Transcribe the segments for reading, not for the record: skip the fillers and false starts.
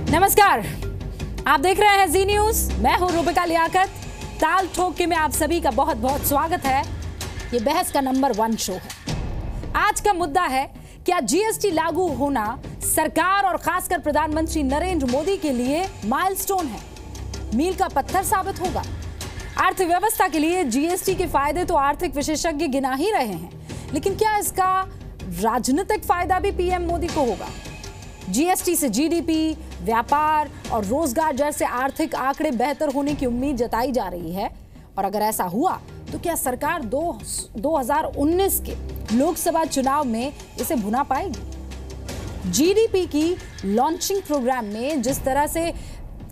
नमस्कार, आप देख रहे हैं जी न्यूज। मैं हूं रूबिका लियाकत। ताल ठोक के में आप सभी का बहुत बहुत स्वागत है। ये बहस का नंबर 1 शो है। आज का मुद्दा है, क्या जीएसटी लागू होना सरकार और खासकर प्रधानमंत्री नरेंद्र मोदी के लिए माइलस्टोन है, मील का पत्थर साबित होगा? अर्थव्यवस्था के लिए जीएसटी के फायदे तो आर्थिक विशेषज्ञ गिना ही रहे हैं, लेकिन क्या इसका राजनीतिक फायदा भी पीएम मोदी को होगा? जीएसटी से जीडीपी, व्यापार और रोजगार जैसे आर्थिक आंकड़े बेहतर होने की उम्मीद जताई जा रही है, और अगर ऐसा हुआ तो क्या सरकार 2019 के लोकसभा चुनाव में इसे भुना पाएगी? जीडीपी की लॉन्चिंग प्रोग्राम में जिस तरह से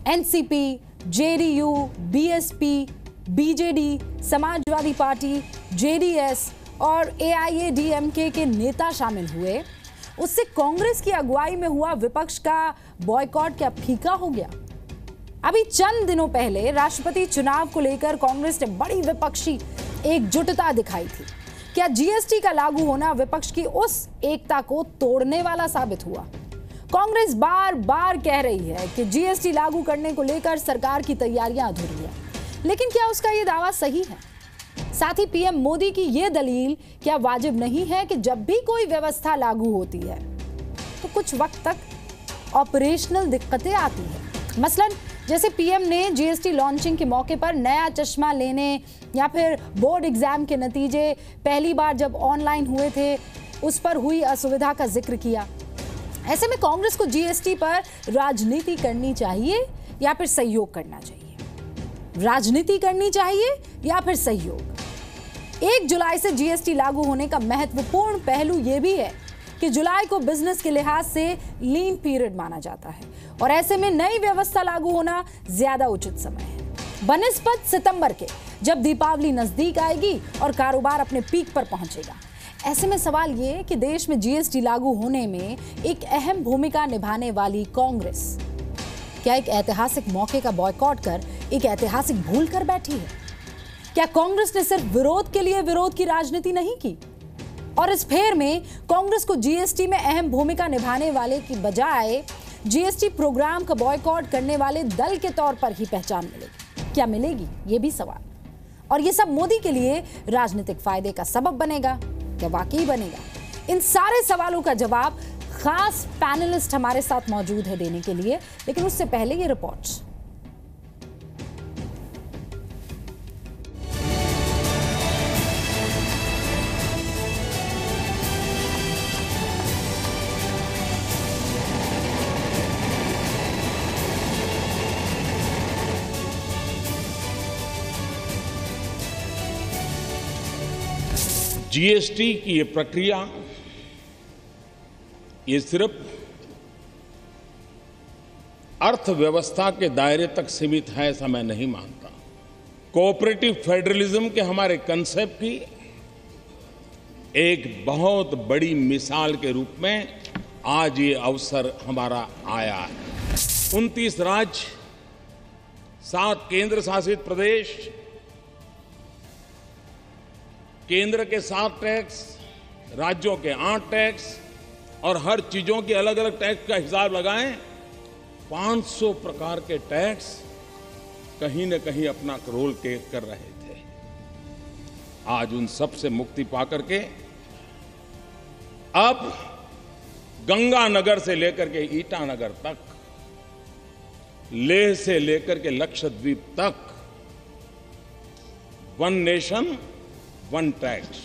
NCP, JDU, BSP, BJD, Samajwadi party, JDS और एआईएडीएमके के नेता शामिल हुए, उससे कांग्रेस की अगुवाई में हुआ विपक्ष का बॉयकॉट क्या फीका हो गया? अभी चंद दिनों पहले राष्ट्रपति चुनाव को लेकर कांग्रेस ने बड़ी विपक्षी एकजुटता दिखाई थी। क्या जीएसटी का लागू होना विपक्ष की उस एकता को तोड़ने वाला साबित हुआ? कांग्रेस बार बार कह रही है कि जीएसटी लागू करने को लेकर सरकार की तैयारियां अधूरी है, लेकिन क्या उसका यह दावा सही है? साथ ही पीएम मोदी की यह दलील क्या वाजिब नहीं है कि जब भी कोई व्यवस्था लागू होती है तो कुछ वक्त तक ऑपरेशनल दिक्कतें आती है? मसलन जैसे पीएम ने जीएसटी लॉन्चिंग के मौके पर नया चश्मा लेने या फिर बोर्ड एग्जाम के नतीजे पहली बार जब ऑनलाइन हुए थे उस पर हुई असुविधा का जिक्र किया। ऐसे में कांग्रेस को जीएसटी पर राजनीति करनी चाहिए या फिर सहयोग करना चाहिए? राजनीति करनी चाहिए या फिर सहयोग? 1 जुलाई से जीएसटी लागू होने का महत्वपूर्ण पहलू यह भी है कि जुलाई को बिजनेस के लिहाज से लीन पीरियड माना जाता है, और ऐसे में नई व्यवस्था लागू होना ज्यादा उचित समय है बनिस्बत सितंबर के, जब दीपावली नजदीक आएगी और कारोबार अपने पीक पर पहुंचेगा। ऐसे में सवाल ये कि देश में जीएसटी लागू होने में एक अहम भूमिका निभाने वाली कांग्रेस क्या एक ऐतिहासिक मौके का बॉयकॉट कर एक ऐतिहासिक भूल कर बैठी है? क्या कांग्रेस ने सिर्फ विरोध के लिए विरोध की राजनीति नहीं की, और इस फेर में कांग्रेस को जीएसटी में अहम भूमिका निभाने वाले की बजाय जीएसटी प्रोग्राम का बॉयकॉट करने वाले दल के तौर पर ही पहचान मिलेगी? क्या मिलेगी, ये भी सवाल। और ये सब मोदी के लिए राजनीतिक फायदे का सबब बनेगा? क्या वाकई बनेगा? इन सारे सवालों का जवाब खास पैनलिस्ट हमारे साथ मौजूद है देने के लिए, लेकिन उससे पहले ये रिपोर्ट्स। जीएसटी की ये प्रक्रिया ये सिर्फ अर्थव्यवस्था के दायरे तक सीमित है ऐसा मैं नहीं मानता। कोऑपरेटिव फेडरलिज्म के हमारे कंसेप्ट की एक बहुत बड़ी मिसाल के रूप में आज ये अवसर हमारा आया है। 29 राज्य, 7 केंद्र शासित प्रदेश, केंद्र के 7 टैक्स, राज्यों के 8 टैक्स और हर चीजों के अलग अलग टैक्स का हिसाब लगाएं, 500 प्रकार के टैक्स कहीं न कहीं अपना रोल कर रहे थे। आज उन सब से मुक्ति पाकर के अब गंगानगर से लेकर के ईटानगर तक, लेह से लेकर के लक्षद्वीप तक, वन नेशन वन टैक्स,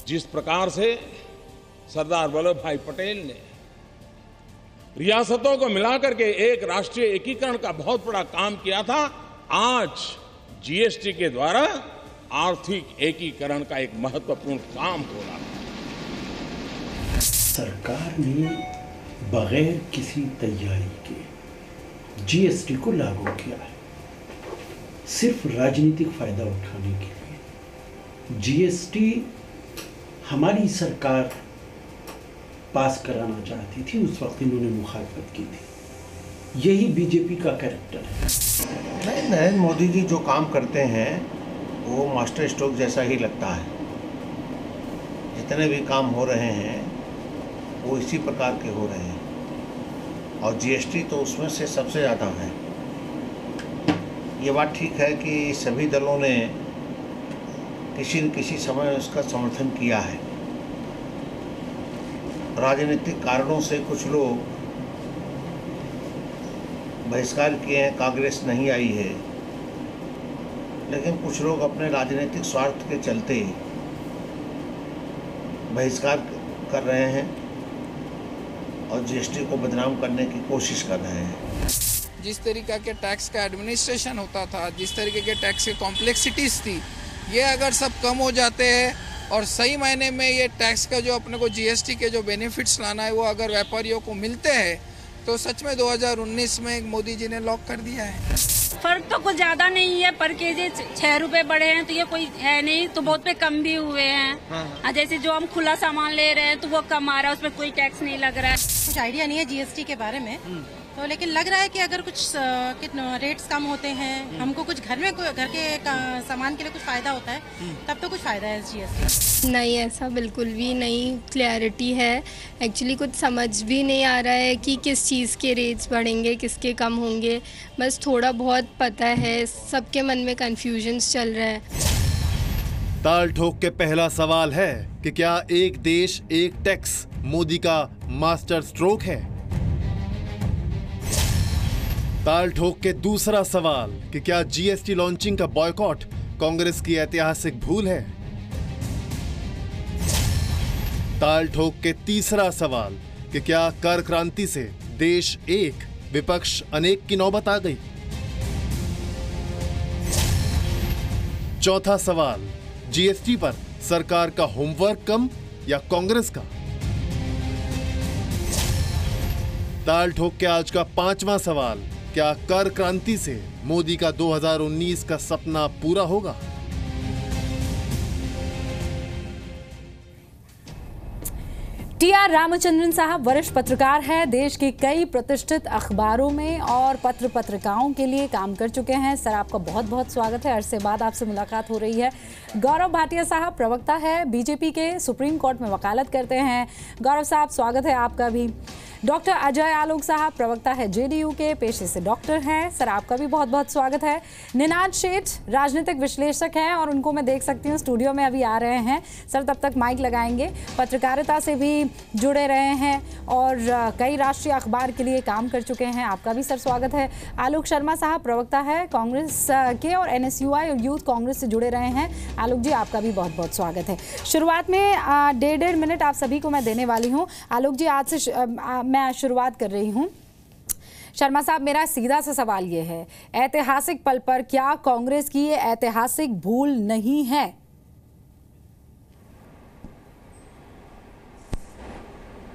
जिस प्रकार से सरदार वल्लभ भाई पटेल ने रियासतों को मिलाकर के एक राष्ट्रीय एकीकरण का बहुत बड़ा काम किया था, आज जीएसटी के द्वारा आर्थिक एकीकरण का एक महत्वपूर्ण काम हो रहा है। सरकार ने बगैर किसी तैयारी के जीएसटी को लागू किया है, सिर्फ राजनीतिक फायदा उठाने के लिए। जीएसटी हमारी सरकार पास कराना चाहती थी, उस वक्त इन्होंने मुखालफत की थी। यही बीजेपी का कैरेक्टर है। नहीं, नरेंद्र मोदी जी जो काम करते हैं वो मास्टर स्ट्रोक जैसा ही लगता है। जितने भी काम हो रहे हैं वो इसी प्रकार के हो रहे हैं। और जीएसटी तो उसमें से सबसे ज़्यादा है। ये बात ठीक है कि सभी दलों ने किसी न किसी समय उसका समर्थन किया है। राजनीतिक कारणों से कुछ लोग बहिष्कार किए हैं, कांग्रेस नहीं आई है, लेकिन कुछ लोग अपने राजनीतिक स्वार्थ के चलते बहिष्कार कर रहे हैं और जीएसटी को बदनाम करने की कोशिश कर रहे हैं। जिस तरीके के टैक्स का एडमिनिस्ट्रेशन होता था, जिस तरीके के टैक्स की कॉम्प्लेक्सिटीज़ थी, ये अगर सब कम हो जाते हैं और सही मायने में ये टैक्स का जो अपने को जीएसटी के जो बेनिफिट्स लाना है वो अगर व्यापारियों को मिलते हैं तो सच में 2019 में मोदी जी ने लॉक कर दिया है। फर्क तो कुछ ज्यादा नहीं है, पर केजी 6 रुपए बढ़े हैं तो ये कोई है नहीं, तो बहुत पे कम भी हुए हैं। जैसे जो हम खुला सामान ले रहे हैं तो वो कम आ रहा है, उसमें कोई टैक्स नहीं लग रहा है। कुछ आइडिया नहीं है जीएसटी के बारे में, तो लेकिन लग रहा है कि अगर कुछ रेट्स कम होते हैं, हमको कुछ घर के सामान के लिए कुछ फायदा होता है, तब तो कुछ फायदा है जीएसटी। नहीं, ऐसा बिल्कुल भी नहीं क्लैरिटी है। एक्चुअली कुछ समझ भी नहीं आ रहा है कि किस चीज़ के रेट्स बढ़ेंगे, किसके कम होंगे। बस थोड़ा बहुत पता है, सबके मन में कन्फ्यूजन्स चल रहा है। ताल ठोक के पहला सवाल है कि क्या एक देश एक टैक्स मोदी का मास्टर स्ट्रोक है। ताल ठोक के दूसरा सवाल कि क्या जीएसटी लॉन्चिंग का बॉयकॉट कांग्रेस की ऐतिहासिक भूल है। ताल ठोक के तीसरा सवाल कि क्या कर क्रांति से देश एक विपक्ष अनेक की नौबत आ गई। चौथा सवाल, जीएसटी पर सरकार का होमवर्क कम या कांग्रेस का। ताल ठोक के आज का पांचवा सवाल, क्या कर क्रांति से मोदी का 2019 का सपना पूरा होगा। टी.आर. रामचंद्रन साहब वरिष्ठ पत्रकार हैं, देश के कई प्रतिष्ठित अखबारों में और पत्र पत्रिकाओं के लिए काम कर चुके हैं। सर, आपका बहुत बहुत स्वागत है, अरसे बाद आपसे मुलाकात हो रही है। गौरव भाटिया साहब प्रवक्ता है, बीजेपी के सुप्रीम कोर्ट में वकालत करते हैं। गौरव साहब स्वागत है आपका भी। डॉक्टर अजय आलोक साहब प्रवक्ता है जेडीयू के, पेशे से डॉक्टर हैं। सर, आपका भी बहुत बहुत स्वागत है। निनाद शेठ राजनीतिक विश्लेषक हैं और उनको मैं देख सकती हूँ स्टूडियो में अभी आ रहे हैं। सर, तब तक माइक लगाएंगे। पत्रकारिता से भी जुड़े रहे हैं और कई राष्ट्रीय अखबार के लिए काम कर चुके हैं। आपका भी सर स्वागत है। आलोक शर्मा साहब प्रवक्ता है कांग्रेस के और एनएसयूआई और यूथ कांग्रेस से जुड़े रहे हैं। आलोक जी, आपका भी बहुत बहुत स्वागत है। शुरुआत में 1.5 मिनट आप सभी को मैं देने वाली हूँ। आलोक जी, आज से मैं शुरुआत कर रही हूं। शर्मा साहब, मेरा सीधा सा सवाल ये है, ऐतिहासिक पल पर क्या कांग्रेस की ये ऐतिहासिक भूल नहीं है?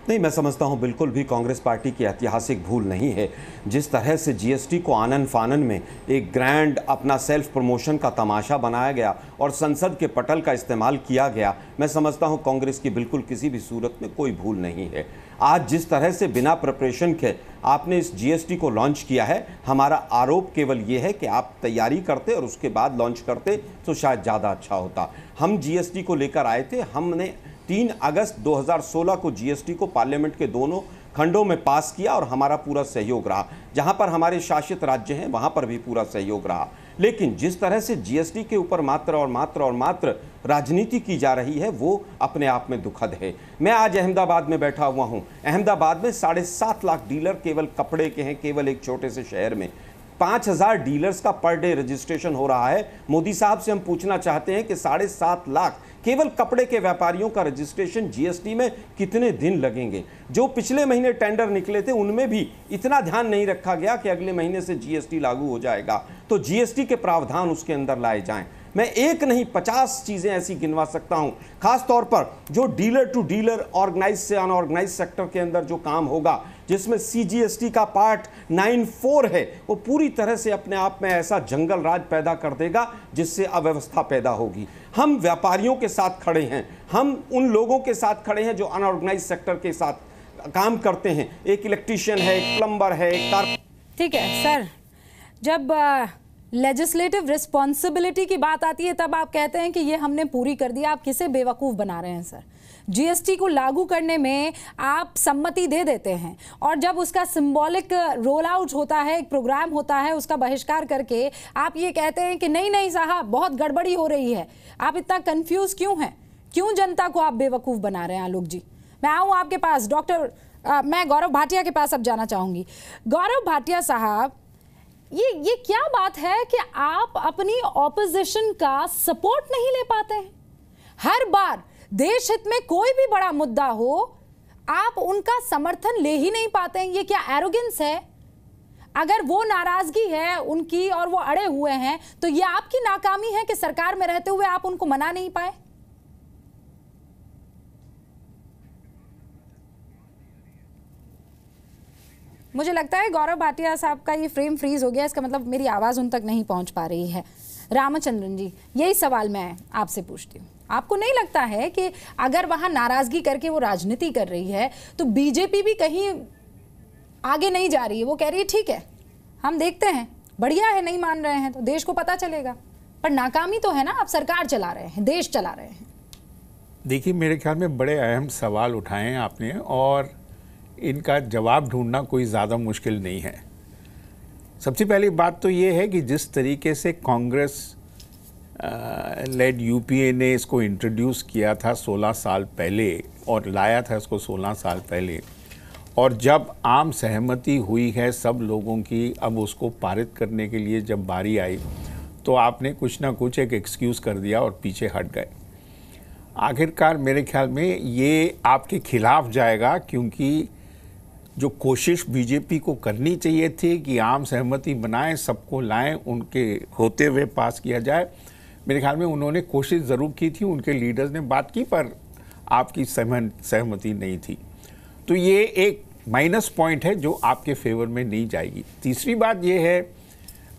नहीं, मैं समझता हूं बिल्कुल भी कांग्रेस पार्टी की ऐतिहासिक भूल नहीं है। जिस तरह से जीएसटी को आनन फानन में एक ग्रैंड अपना सेल्फ प्रमोशन का तमाशा बनाया गया और संसद के पटल का इस्तेमाल किया गया, मैं समझता हूं कांग्रेस की बिल्कुल किसी भी सूरत में कोई भूल नहीं है। आज जिस तरह से बिना प्रिपरेशन के आपने इस जीएसटी को लॉन्च किया है, हमारा आरोप केवल ये है कि आप तैयारी करते और उसके बाद लॉन्च करते तो शायद ज़्यादा अच्छा होता। हम जीएसटी को लेकर आए थे, हमने 3 अगस्त 2016 को जीएसटी को पार्लियामेंट के दोनों खंडों में पास किया और हमारा पूरा सहयोग रहा। जहां पर हमारे शासित राज्य हैं वहां पर भी पूरा सहयोग रहा। लेकिन जिस तरह से जीएसटी के ऊपर मात्र और मात्र और मात्र राजनीति की जा रही है, वो अपने आप में दुखद है। मैं आज अहमदाबाद में बैठा हुआ हूं। अहमदाबाद में 7.5 लाख डीलर केवल कपड़े के हैं, केवल एक छोटे से शहर में 5000 डीलर्स का पर डे रजिस्ट्रेशन हो रहा है। मोदी साहब से हम पूछना चाहते हैं कि 7.5 लाख केवल कपड़े के व्यापारियों का रजिस्ट्रेशन जीएसटी में कितने दिन लगेंगे। जो पिछले महीने टेंडर निकले थे उनमें भी इतना ध्यान नहीं रखा गया कि अगले महीने से जीएसटी लागू हो जाएगा, तो जीएसटी के प्रावधान उसके अंदर लाए जाएं। मैं एक नहीं 50 चीज़ें ऐसी गिनवा सकता हूं। खास तौर पर जो डीलर टू डीलर, ऑर्गेनाइज से अनऑर्गेनाइज सेक्टर के अंदर जो काम होगा, जिसमें सीजीएसटी का पार्ट 94 है, वो पूरी तरह से अपने आप में ऐसा जंगल राज पैदा कर देगा जिससे अव्यवस्था पैदा होगी। हम व्यापारियों के साथ खड़े हैं, हम उन लोगों के साथ खड़े हैं जो अनऑर्गेनाइज सेक्टर के साथ काम करते हैं। एक इलेक्ट्रीशियन है, एक प्लम्बर है, एक ठीक है सर, जब लेजिस्लेटिव रिस्पॉन्सिबिलिटी की बात आती है तब आप कहते हैं कि ये हमने पूरी कर दिया। आप किसे बेवकूफ़ बना रहे हैं सर? जीएसटी को लागू करने में आप सम्मति दे देते हैं और जब उसका सिंबॉलिक रोल आउट होता है, एक प्रोग्राम होता है, उसका बहिष्कार करके आप ये कहते हैं कि नहीं नहीं साहब बहुत गड़बड़ी हो रही है। आप इतना कंफ्यूज क्यों हैं? क्यों जनता को आप बेवकूफ़ बना रहे हैं आलोक जी? मैं आऊँ आपके पास, मैं गौरव भाटिया के पास अब जाना चाहूँगी। गौरव भाटिया साहब, ये क्या बात है कि आप अपनी ऑपोजिशन का सपोर्ट नहीं ले पाते हैं? हर बार देश हित में कोई भी बड़ा मुद्दा हो आप उनका समर्थन ले ही नहीं पाते हैं। ये क्या एरोगेंस है? अगर वो नाराजगी है उनकी और वो अड़े हुए हैं तो ये आपकी नाकामी है कि सरकार में रहते हुए आप उनको मना नहीं पाए? मुझे लगता है गौरव भाटिया साहब का ये फ्रेम फ्रीज हो गया, इसका मतलब मेरी आवाज़ उन तक नहीं पहुंच पा रही है। रामचंद्रन जी, यही सवाल मैं आपसे पूछती हूँ, आपको नहीं लगता है कि अगर वहाँ नाराज़गी करके वो राजनीति कर रही है तो बीजेपी भी कहीं आगे नहीं जा रही है? वो कह रही है ठीक है हम देखते हैं, बढ़िया है, नहीं मान रहे हैं तो देश को पता चलेगा, पर नाकामी तो है ना, आप सरकार चला रहे हैं, देश चला रहे हैं। देखिए, मेरे ख्याल में बड़े अहम सवाल उठाए हैं आपने और इनका जवाब ढूंढना कोई ज़्यादा मुश्किल नहीं है। सबसे पहली बात तो ये है कि जिस तरीके से कांग्रेस लेड यूपीए ने इसको इंट्रोड्यूस किया था 16 साल पहले और लाया था इसको 16 साल पहले, और जब आम सहमति हुई है सब लोगों की, अब उसको पारित करने के लिए जब बारी आई तो आपने कुछ ना कुछ एक एक्सक्यूज़ कर दिया और पीछे हट गए। आखिरकार मेरे ख्याल में ये आपके खिलाफ जाएगा, क्योंकि जो कोशिश बीजेपी को करनी चाहिए थी कि आम सहमति बनाएं, सबको लाएं, उनके होते हुए पास किया जाए, मेरे ख्याल में उन्होंने कोशिश ज़रूर की थी, उनके लीडर्स ने बात की, पर आपकी सहमति नहीं थी। तो ये एक माइनस पॉइंट है जो आपके फेवर में नहीं जाएगी। तीसरी बात ये है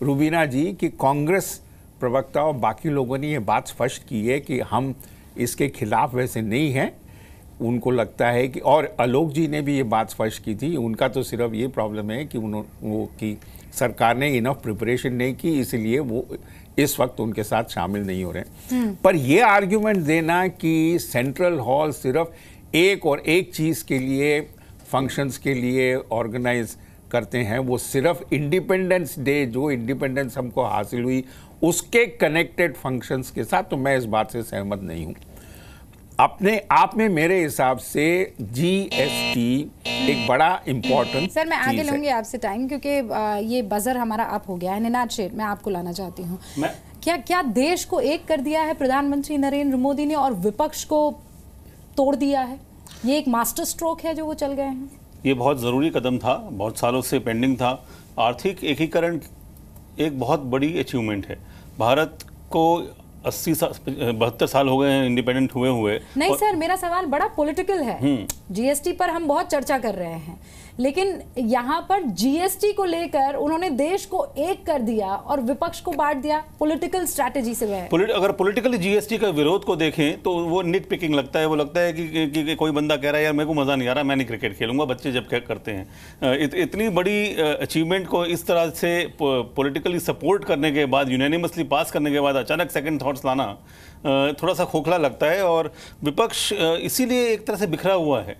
रुबीना जी कि कांग्रेस प्रवक्ता और बाकी लोगों ने ये बात स्पष्ट की है कि हम इसके खिलाफ वैसे नहीं हैं। उनको लगता है कि, और आलोक जी ने भी ये बात स्पष्ट की थी, उनका तो सिर्फ ये प्रॉब्लम है कि कि सरकार ने इनफ प्रिपरेशन नहीं की, इसलिए वो इस वक्त उनके साथ शामिल नहीं हो रहे। पर ये आर्ग्यूमेंट देना कि सेंट्रल हॉल सिर्फ एक और एक चीज़ के लिए, फंक्शंस के लिए ऑर्गेनाइज करते हैं, वो सिर्फ इंडिपेंडेंस डे, जो इंडिपेंडेंस हमको हासिल हुई उसके कनेक्टेड फंक्शंस के साथ, तो मैं इस बात से सहमत नहीं हूँ। अपने आप में मेरे हिसाब से जीएसटी एक बड़ा इम्पोर्टेंट। सर मैं आगे लूंगी आपसे टाइम, क्योंकि ये बजर हमारा अप हो गया है। निनाद शेठ, मैं आपको लाना चाहती हूँ। क्या देश को एक कर दिया है प्रधानमंत्री नरेंद्र मोदी ने और विपक्ष को तोड़ दिया है? ये एक मास्टर स्ट्रोक है जो वो चल गए हैं। ये बहुत ज़रूरी कदम था, बहुत सालों से पेंडिंग था। आर्थिक एकीकरण एक बहुत बड़ी अचीवमेंट है। भारत को 72 साल हो गए हैं इंडिपेंडेंट हुए। नहीं सर, मेरा सवाल बड़ा पॉलिटिकल है। जीएसटी पर हम बहुत चर्चा कर रहे हैं, लेकिन यहाँ पर जीएसटी को लेकर उन्होंने देश को एक कर दिया और विपक्ष को बांट दिया पॉलिटिकल स्ट्रैटेजी से। अगर पॉलिटिकली जीएसटी का विरोध को देखें तो वो निट पिकिंग लगता है। वो लगता है कि कोई बंदा कह रहा है यार मेरे को मज़ा नहीं आ रहा, मैं नहीं क्रिकेट खेलूंगा, बच्चे जब क्या करते हैं। इतनी बड़ी अचीवमेंट को इस तरह से पॉलिटिकली सपोर्ट करने के बाद, यूनैनिमसली पास करने के बाद अचानक सेकेंड थॉट्स लाना थोड़ा सा खोखला लगता है। और विपक्ष इसीलिए एक तरह से बिखरा हुआ है।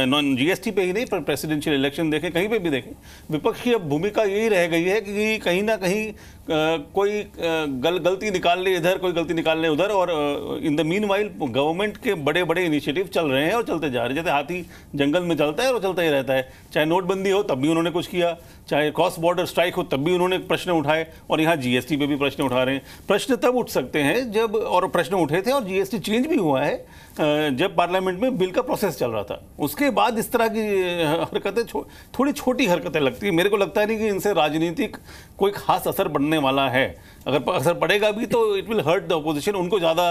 नॉन जीएसटी पे ही नहीं, पर प्रेसिडेंशियल इलेक्शन देखें, कहीं पे भी देखें, विपक्ष की अब भूमिका यही रह गई है कि कहीं ना कहीं कोई गलती निकाल ले इधर, कोई गलती निकाल ले उधर, और इन द मीनवाइल गवर्नमेंट के बड़े बड़े इनिशिएटिव चल रहे हैं और चलते जा रहे हैं। जैसे हाथी जंगल में चलता है और चलता ही रहता है। चाहे नोटबंदी हो तब भी उन्होंने कुछ किया, चाहे क्रॉस बॉर्डर स्ट्राइक हो तब भी उन्होंने प्रश्न उठाए, और यहाँ जीएसटी पे भी प्रश्न उठा रहे हैं। प्रश्न तब उठ सकते हैं जब, और प्रश्न उठे थे और जीएसटी चेंज भी हुआ है जब पार्लियामेंट में बिल का प्रोसेस चल रहा था। उसके बाद इस तरह की हरकतें थोड़ी छोटी हरकतें लगती है। मेरे को लगता है नहीं कि इनसे राजनीतिक कोई खास असर पड़ने वाला है। अगर असर पड़ेगा भी तो it will hurt the opposition, उनको ज़्यादा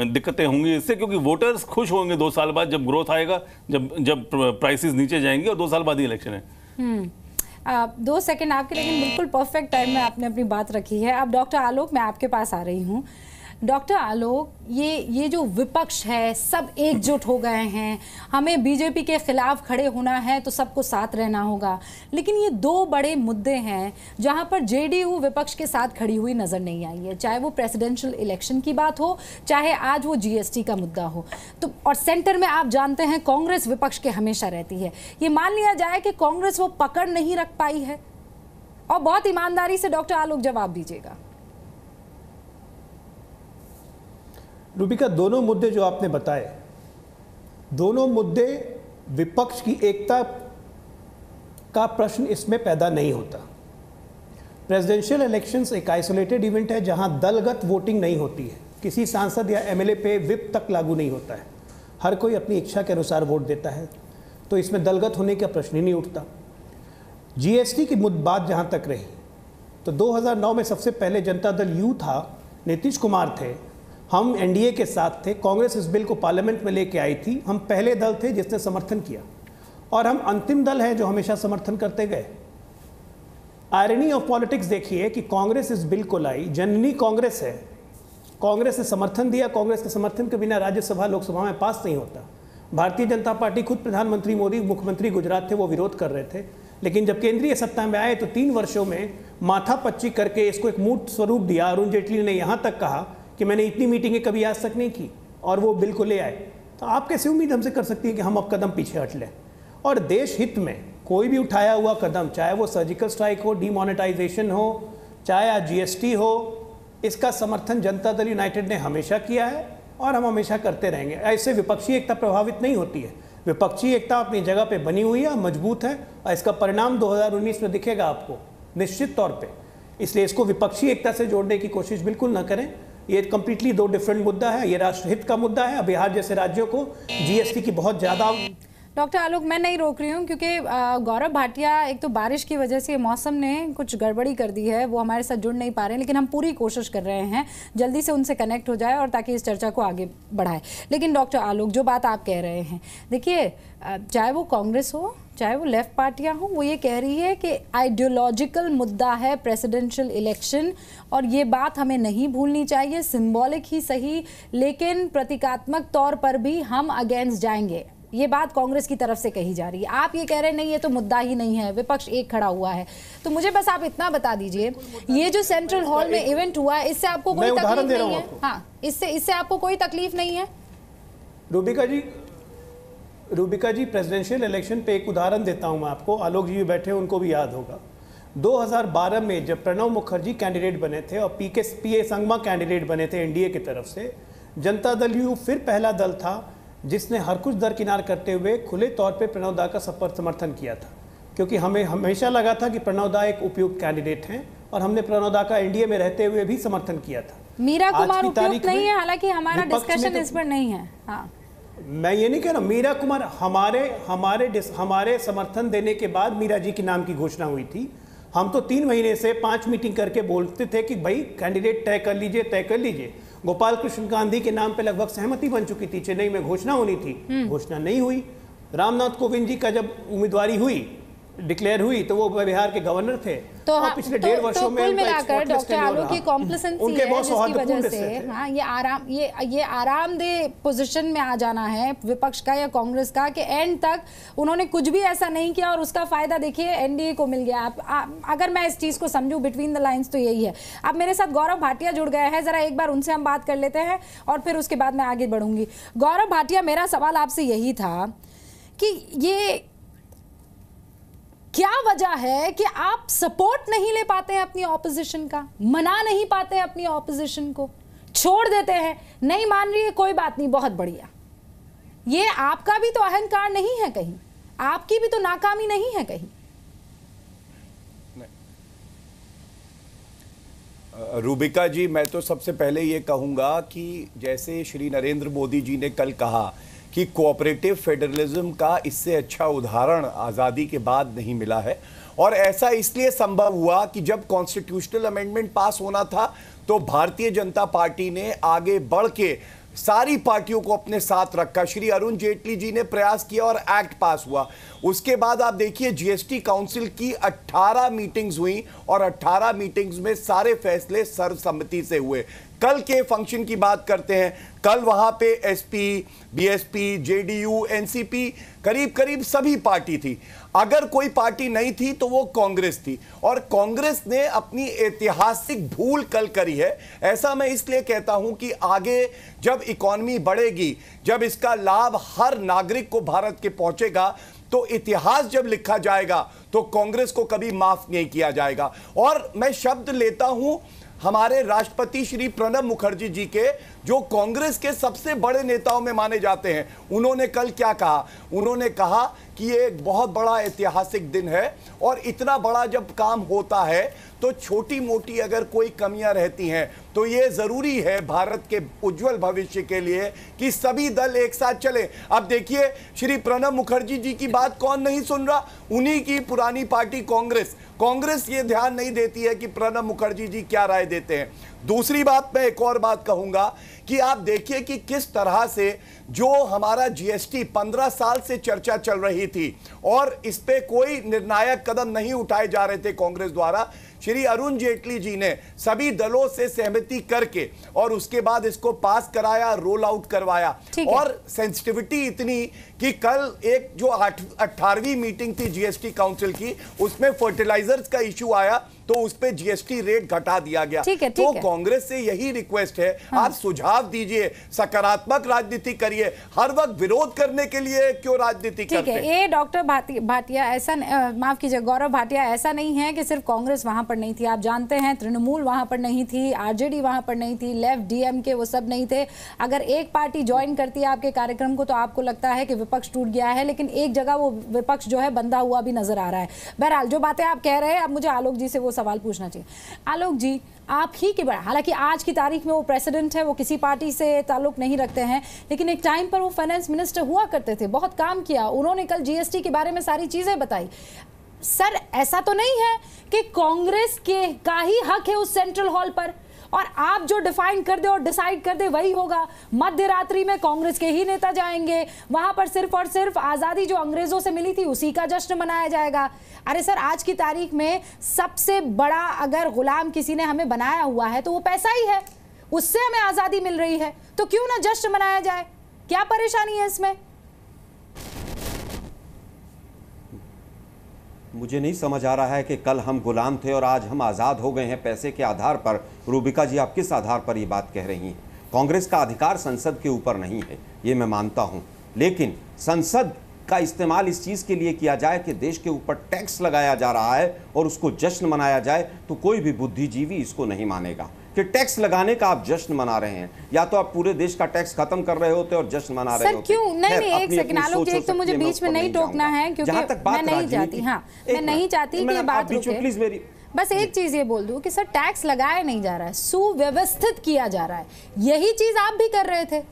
दिक्कतें होंगी इससे, क्योंकि वोटर्स खुश होंगे 2 साल बाद जब ग्रोथ आएगा, जब प्राइसेस नीचे जाएंगे, और 2 साल बाद ही इलेक्शन है। 2 सेकंड आपके, लेकिन बिल्कुल परफेक्ट टाइम में आपने अपनी बात रखी है। अब डॉक्टर आलोक, मैं आपके पास आ रही हूँ। डॉक्टर आलोक, ये जो विपक्ष है सब एकजुट हो गए हैं, हमें बीजेपी के खिलाफ खड़े होना है तो सबको साथ रहना होगा, लेकिन ये दो बड़े मुद्दे हैं जहां पर जेडीयू विपक्ष के साथ खड़ी हुई नजर नहीं आई है, चाहे वो प्रेसिडेंशियल इलेक्शन की बात हो, चाहे आज वो जीएसटी का मुद्दा हो। तो और सेंटर में आप जानते हैं कांग्रेस विपक्ष के हमेशा रहती है। ये मान लिया जाए कि कांग्रेस वो पकड़ नहीं रख पाई है, और बहुत ईमानदारी से डॉक्टर आलोक जवाब दीजिएगा। रूबिका, दोनों मुद्दे जो आपने बताए, दोनों मुद्दे विपक्ष की एकता का प्रश्न इसमें पैदा नहीं होता। प्रेसिडेंशियल इलेक्शंस एक आइसोलेटेड इवेंट है जहां दलगत वोटिंग नहीं होती है, किसी सांसद या एमएलए पे विप तक लागू नहीं होता है, हर कोई अपनी इच्छा के अनुसार वोट देता है, तो इसमें दलगत होने का प्रश्न ही नहीं उठता। जीएसटी की बात जहां तक रही, तो 2009 में सबसे पहले जनता दल यू था, नीतीश कुमार थे, हम एनडीए के साथ थे, कांग्रेस इस बिल को पार्लियामेंट में लेके आई थी, हम पहले दल थे जिसने समर्थन किया, और हम अंतिम दल हैं जो हमेशा समर्थन करते गए। आयरनी ऑफ पॉलिटिक्स देखिए कि कांग्रेस इस बिल को लाई, जननी कांग्रेस है, कांग्रेस ने समर्थन दिया, कांग्रेस के समर्थन के बिना राज्यसभा लोकसभा में पास नहीं होता। भारतीय जनता पार्टी, खुद प्रधानमंत्री मोदी मुख्यमंत्री गुजरात थे, वो विरोध कर रहे थे, लेकिन जब केंद्रीय सत्ता में आए तो 3 वर्षों में माथापच्ची करके इसको एक मूर्त स्वरूप दिया। अरुण जेटली ने यहाँ तक कहा कि मैंने इतनी मीटिंगें कभी आज तक नहीं की, और वो बिल को ले आए। तो आप कैसे उम्मीद हमसे कर सकती हैं कि हम अब कदम पीछे हट लें? और देश हित में कोई भी उठाया हुआ कदम, चाहे वो सर्जिकल स्ट्राइक हो, डीमोनेटाइजेशन हो, चाहे आज जीएसटी हो, इसका समर्थन जनता दल यूनाइटेड ने हमेशा किया है और हम हमेशा करते रहेंगे। ऐसे विपक्षी एकता प्रभावित नहीं होती है, विपक्षी एकता अपनी जगह पे बनी हुई है, मजबूत है, और इसका परिणाम 2019 में दिखेगा आपको निश्चित तौर पे। इसलिए इसको विपक्षी एकता से जोड़ने की कोशिश बिल्कुल न करें। ये कंप्लीटली 2 डिफरेंट मुद्दा है, ये राष्ट्रहित का मुद्दा है। बिहार जैसे राज्यों को जीएसटी की बहुत ज़्यादा। डॉक्टर आलोक, मैं नहीं रोक रही हूँ क्योंकि गौरव भाटिया, एक तो बारिश की वजह से मौसम ने कुछ गड़बड़ी कर दी है, वो हमारे साथ जुड़ नहीं पा रहे हैं, लेकिन हम पूरी कोशिश कर रहे हैं जल्दी से उनसे कनेक्ट हो जाए और ताकि इस चर्चा को आगे बढ़ाए। लेकिन डॉक्टर आलोक, जो बात आप कह रहे हैं, देखिए चाहे वो कांग्रेस हो, चाहे वो लेफ्ट पार्टियां हो, वो ये कह रही है कि आइडियोलॉजिकल मुद्दा है प्रेसिडेंशियल इलेक्शन, और ये बात हमें नहीं भूलनी चाहिए। सिंबॉलिक ही सही, लेकिन प्रतीकात्मक तौर पर भी हम अगेंस्ट जाएंगे, ये बात कांग्रेस की तरफ से कही जा रही है। आप ये कह रहे हैं नहीं, ये तो मुद्दा ही नहीं है, विपक्ष एक खड़ा हुआ है। तो मुझे बस आप इतना बता दीजिए, ये जो सेंट्रल हॉल में इवेंट हुआ है, इससे आपको कोई तकलीफ नहीं है? हाँ, इससे आपको कोई तकलीफ नहीं है? रूबिका जी, प्रेसिडेंशियल इलेक्शन पे एक उदाहरण देता हूं मैं आपको, आलोक जी भी बैठे हैं, उनको भी याद होगा। 2012 में जब प्रणब मुखर्जी कैंडिडेट बने थे और पीए संगमा कैंडिडेट बने थे एनडीए की तरफ से, जनता दल यू फिर पहला दल था जिसने हर कुछ दरकिनार करते हुए खुले तौर पे प्रणब दा का समर्थन किया था, क्योंकि हमें हमेशा लगा था कि प्रणब दा एक उपयुक्त कैंडिडेट हैं, और हमने प्रणब दा का एनडीए में रहते हुए भी समर्थन किया था। मीरा कुमार उपयुक्त नहीं है, हालांकि हमारा डिस्कशन इस पर नहीं है। हाँ, मैं ये नहीं कह रहा, मीरा कुमार हमारे समर्थन देने के बाद मीरा जी के नाम की घोषणा हुई थी। हम तो 3 महीने से 5 मीटिंग करके बोलते थे कि भाई कैंडिडेट तय कर लीजिए। गोपाल कृष्ण गांधी के नाम पे लगभग सहमति बन चुकी थी, चेन्नई में घोषणा होनी थी, घोषणा नहीं हुई। रामनाथ कोविंद जी का जब उम्मीदवारी हुई, डिक्लेयर हुई, तो वो बिहार के गवर्नर थे, तो पिछले 1.5 वर्षों में कुल मिलाकर डॉक्टर आलोक की कॉम्प्लिसेंसी है जिसकी वजह से हाँ ये आरामदेह पोजीशन में आ जाना है विपक्ष का या कांग्रेस का कि एंड तक उन्होंने कुछ भी ऐसा नहीं किया और उसका फायदा देखिए एनडीए को मिल गया। अगर मैं इस चीज को समझूं बिटवीन द लाइंस तो यही है। अब मेरे साथ गौरव भाटिया जुड़ गए हैं, जरा एक बार उनसे हम बात कर लेते हैं और फिर उसके बाद मैं आगे बढ़ूंगी। गौरव भाटिया, मेरा सवाल आपसे यही था कि ये क्या वजह है कि आप सपोर्ट नहीं ले पाते हैं अपनी ऑपोजिशन का, मना नहीं पाते हैं अपनी ऑपोजिशन को, छोड़ देते हैं, नहीं मान रही है कोई बात नहीं, बहुत बढ़िया। ये आपका भी तो अहंकार नहीं है कहीं, आपकी भी तो नाकामी नहीं है कहीं? रूबिका जी, मैं तो सबसे पहले ये कहूंगा कि जैसे श्री नरेंद्र मोदी जी ने कल कहा कि कोऑपरेटिव फेडरलिज्म का इससे अच्छा उदाहरण आज़ादी के बाद नहीं मिला है, और ऐसा इसलिए संभव हुआ कि जब कॉन्स्टिट्यूशनल अमेंडमेंट पास होना था तो भारतीय जनता पार्टी ने आगे बढ़ के सारी पार्टियों को अपने साथ रखा। श्री अरुण जेटली जी ने प्रयास किया और एक्ट पास हुआ। उसके बाद आप देखिए जीएसटी काउंसिल की 18 मीटिंग्स हुई और 18 मीटिंग्स में सारे फैसले सर्वसम्मति से हुए। कल के फंक्शन की बात करते हैं, कल वहां पे एसपी, बीएसपी, जेडीयू, एनसीपी, करीब करीब सभी पार्टी थी। अगर कोई पार्टी नहीं थी तो वो कांग्रेस थी, और कांग्रेस ने अपनी ऐतिहासिक भूल कल करी है। ऐसा मैं इसलिए कहता हूं कि आगे जब इकॉनमी बढ़ेगी, जब इसका लाभ हर नागरिक को भारत के पहुंचेगा, तो इतिहास जब लिखा जाएगा तो कांग्रेस को कभी माफ नहीं किया जाएगा। और मैं शब्द लेता हूं हमारे राष्ट्रपति श्री प्रणब मुखर्जी जी के, जो कांग्रेस के सबसे बड़े नेताओं में माने जाते हैं। उन्होंने कल क्या कहा? उन्होंने कहा कि ये एक बहुत बड़ा ऐतिहासिक दिन है, और इतना बड़ा जब काम होता है तो छोटी मोटी अगर कोई कमियां रहती हैं तो ये जरूरी है भारत के उज्जवल भविष्य के लिए कि सभी दल एक साथ चले। अब देखिए, श्री प्रणब मुखर्जी जी की बात कौन नहीं सुन रहा? उन्हीं की पुरानी पार्टी कांग्रेस ये ध्यान नहीं देती है कि प्रणब मुखर्जी जी क्या राय देते हैं। दूसरी बात, मैं एक और बात कहूंगा कि आप देखिए कि किस तरह से जो हमारा जीएसटी 15 साल से चर्चा चल रही थी और इस पे कोई निर्णायक कदम नहीं उठाए जा रहे थे कांग्रेस द्वारा, श्री अरुण जेटली जी ने सभी दलों से सहमति करके और उसके बाद इसको पास कराया, रोल आउट करवाया। और सेंसिटिविटी इतनी कि कल एक जो 18वीं मीटिंग थी जीएसटी काउंसिल की, उसमें फर्टिलाइजर्स का इश्यू आया तो उस पे जीएसटी रेट घटा दिया गया। तो कांग्रेस से यही रिक्वेस्ट है, आप सुझाव दीजिए, सकारात्मक राजनीति करिए, हर वक्त विरोध करने के लिए क्यों राजनीति करते हैं? ये डॉक्टर भाटिया, ऐसा माफ कीजिए गौरव भाटिया, ऐसा नहीं है कि सिर्फ कांग्रेस वहां पर नहीं थी। आप जानते हैं तृणमूल वहां पर नहीं थी, आरजेडी वहां पर नहीं थी, लेफ्ट, डीएमके, वो सब नहीं थे। अगर एक पार्टी ज्वाइन करती है आपके कार्यक्रम को तो आपको लगता है कि विपक्ष टूट गया है, लेकिन एक जगह वो विपक्ष जो है बंधा हुआ भी नजर आ रहा है। बहरहाल जो बातें आप कह रहे हैं, अब मुझे आलोक जी से वो सवाल पूछना चाहिए। आलोक जी, आप ही के बड़ा, हालांकि आज की तारीख में वो प्रेसिडेंट है, वो किसी पार्टी से ताल्लुक नहीं रखते हैं, लेकिन एक टाइम पर वो फाइनेंस मिनिस्टर हुआ करते थे, बहुत काम किया। उन्होंने कल जीएसटी के बारे में सारी चीजें बताई। सर, ऐसा तो नहीं है कि कांग्रेस के का ही हक है उस सेंट्रल हॉल पर, और आप जो डिफाइन कर दे और डिसाइड कर दे वही होगा? मध्य रात्रि में कांग्रेस के ही नेता जाएंगे वहां पर, सिर्फ और सिर्फ आजादी जो अंग्रेजों से मिली थी उसी का जश्न मनाया जाएगा। अरे सर, आज की तारीख में सबसे बड़ा अगर गुलाम किसी ने हमें बनाया हुआ है तो वो पैसा ही है, उससे हमें आजादी मिल रही है, तो क्यों ना जश्न मनाया जाए? क्या परेशानी है इसमें? मुझे नहीं समझ आ रहा है कि कल हम गुलाम थे और आज हम आज़ाद हो गए हैं पैसे के आधार पर। रूबिका जी, आप किस आधार पर ये बात कह रही हैं? कांग्रेस का अधिकार संसद के ऊपर नहीं है, ये मैं मानता हूं, लेकिन संसद का इस्तेमाल इस चीज़ के लिए किया जाए कि देश के ऊपर टैक्स लगाया जा रहा है और उसको जश्न मनाया जाए, तो कोई भी बुद्धिजीवी इसको नहीं मानेगा कि टैक्स लगाने का आप जश्न मना रहे हैं। या तो आप पूरे देश का टैक्स खत्म कर रहे होते और जश्न मना रहे होते। सर क्यों? नहीं, एक सेकंड आलोक जी, एक तो मुझे बीच में नहीं टोकना है, क्योंकि मैं नहीं चाहती, मैं नहीं चाहती कि बात रुके। प्लीज मेरी बस एक चीज ये बोल दूं कि सर, टैक्स लगाया नहीं जा रहा है, सुव्यवस्थित किया जा रहा है। यही चीज आप भी कर रहे थे,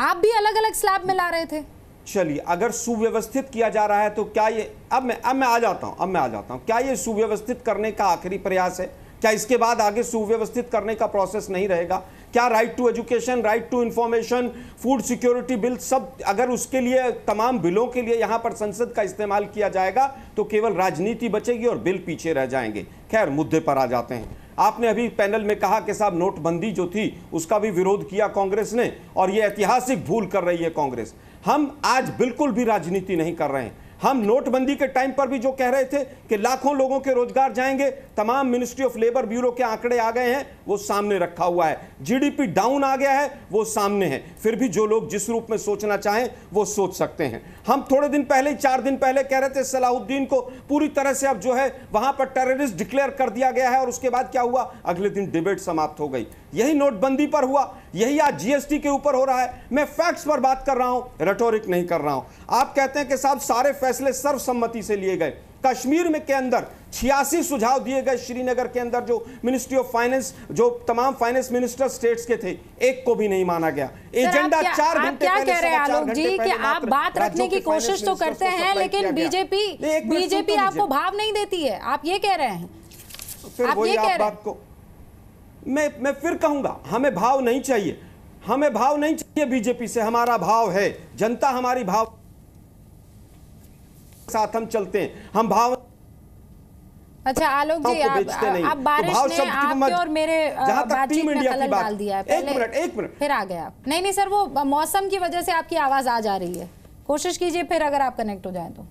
आप भी अलग अलग स्लैब में ला रहे थे। चलिए, अगर सुव्यवस्थित किया जा रहा है तो क्या ये, अब मैं आ जाता हूं, क्या ये सुव्यवस्थित करने का आखिरी प्रयास है? क्या इसके बाद आगे सुव्यवस्थित करने का प्रोसेस नहीं रहेगा? क्या right to education, right to information, food security bill, सब अगर उसके लिए, तमाम बिलों के लिए यहां पर संसद का इस्तेमाल किया जाएगा तो केवल राजनीति बचेगी और बिल पीछे रह जाएंगे। खैर, मुद्दे पर आ जाते हैं। आपने अभी पैनल में कहा कि साहब नोटबंदी जो थी उसका भी विरोध किया कांग्रेस ने, और ये ऐतिहासिक भूल कर रही है कांग्रेस। हम आज बिल्कुल भी राजनीति नहीं कर रहे हैं। हम नोटबंदी के टाइम पर भी जो कह रहे थे कि लाखों लोगों के रोजगार जाएंगे, तमाम मिनिस्ट्री ऑफ लेबर ब्यूरो के आंकड़े आ गए हैं, वो सामने रखा हुआ है। जीडीपी डाउन आ गया है, वो सामने है। फिर भी जो लोग जिस रूप में सोचना चाहें वो सोच सकते हैं। हम थोड़े दिन पहले, 4 दिन पहले कह रहे थे सलाहुद्दीन को पूरी तरह से अब जो है वहां पर टेररिस्ट डिक्लेयर कर दिया गया है, और उसके बाद क्या हुआ? अगले दिन डिबेट समाप्त हो गई। यही नोटबंदी पर हुआ, यही आज जीएसटी के ऊपर हो रहा है। मैं फैक्ट्स पर बात कर रहा हूं, रेटोरिक नहीं कर रहा हूं। आप कहते हैं कि साहब सारे फैसले सर्वसम्मति से लिए गए। कश्मीर में के अंदर 86 सुझाव दिए गए, श्रीनगर के अंदर जो मिनिस्ट्री ऑफ फाइनेंस, जो तमाम फाइनेंस मिनिस्टर स्टेट्स के थे, एक को भी नहीं माना गया। एजेंडा 4 घंटे क्या कह रहे हैं आलोक जी कि आप बात रखने की कोशिश तो करते हैं, लेकिन बीजेपी आपको भाव नहीं देती है, आप ये कह रहे हैं? फिर वही आप बात को मैं फिर कहूंगा, हमें भाव नहीं चाहिए, हमें भाव नहीं चाहिए बीजेपी से। हमारा भाव है, जनता हमारी भाव साथ हम चलते हैं। हम भाव अच्छा आलोक जी, आप बारिश ने आपके और मेरे बातचीत में खलल डाल दिया है। एक मिनट फिर आ गया। नहीं सर, वो मौसम की वजह से आपकी आवाज आ जा रही है, कोशिश कीजिए फिर अगर आप कनेक्ट हो जाए तो।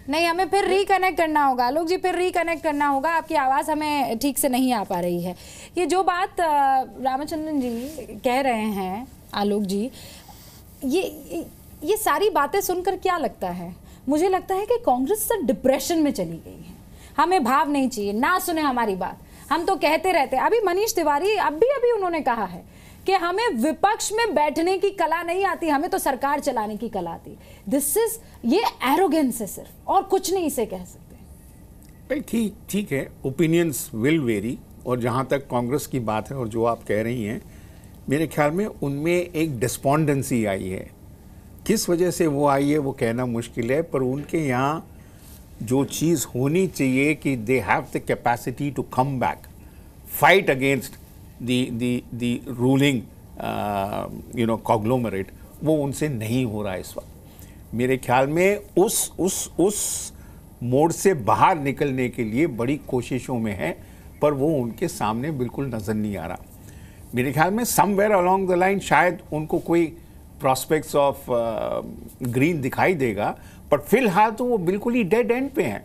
नहीं, हमें फिर रिकनेक्ट करना होगा आलोक जी, फिर रिकनेक्ट करना होगा, आपकी आवाज़ हमें ठीक से नहीं आ पा रही है। ये जो बात रामचंद्रन जी कह रहे हैं आलोक जी, ये सारी बातें सुनकर क्या लगता है? मुझे लगता है कि कांग्रेस सर डिप्रेशन में चली गई है। हमें भाव नहीं चाहिए, ना सुने हमारी बात, हम तो कहते रहते। अभी मनीष तिवारी अभी उन्होंने कहा है कि हमें विपक्ष में बैठने की कला नहीं आती, हमें तो सरकार चलाने की कला आती। ये एरोगेंस है सिर्फ, और कुछ नहीं इसे कह सकते। ठीक है, ओपिनियंस विल वेरी, और जहां तक कांग्रेस की बात है और जो आप कह रही हैं, मेरे ख्याल में उनमें एक डिस्पॉन्डेंसी आई है। किस वजह से वो आई है वो कहना मुश्किल है, पर उनके यहाँ जो चीज़ होनी चाहिए कि they have the capacity to come back, fight against the ruling conglomerate, वो उनसे नहीं हो रहा है इस वक्त। मेरे ख्याल में उस मोड से बाहर निकलने के लिए बड़ी कोशिशों में है, पर वो उनके सामने बिल्कुल नज़र नहीं आ रहा। मेरे ख्याल में समवेयर अलोंग द लाइन शायद उनको कोई प्रॉस्पेक्ट्स ऑफ ग्रीन दिखाई देगा, पर फिलहाल तो वो बिल्कुल ही डेड एंड पे हैं।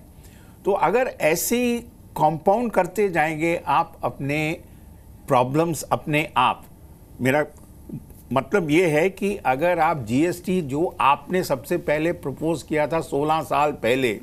तो अगर ऐसे ही कंपाउंड करते जाएंगे आप अपने प्रॉब्लम्स अपने आप, मेरा मतलब ये है कि अगर आप जीएसटी जो आपने सबसे पहले प्रपोज किया था 16 साल पहले,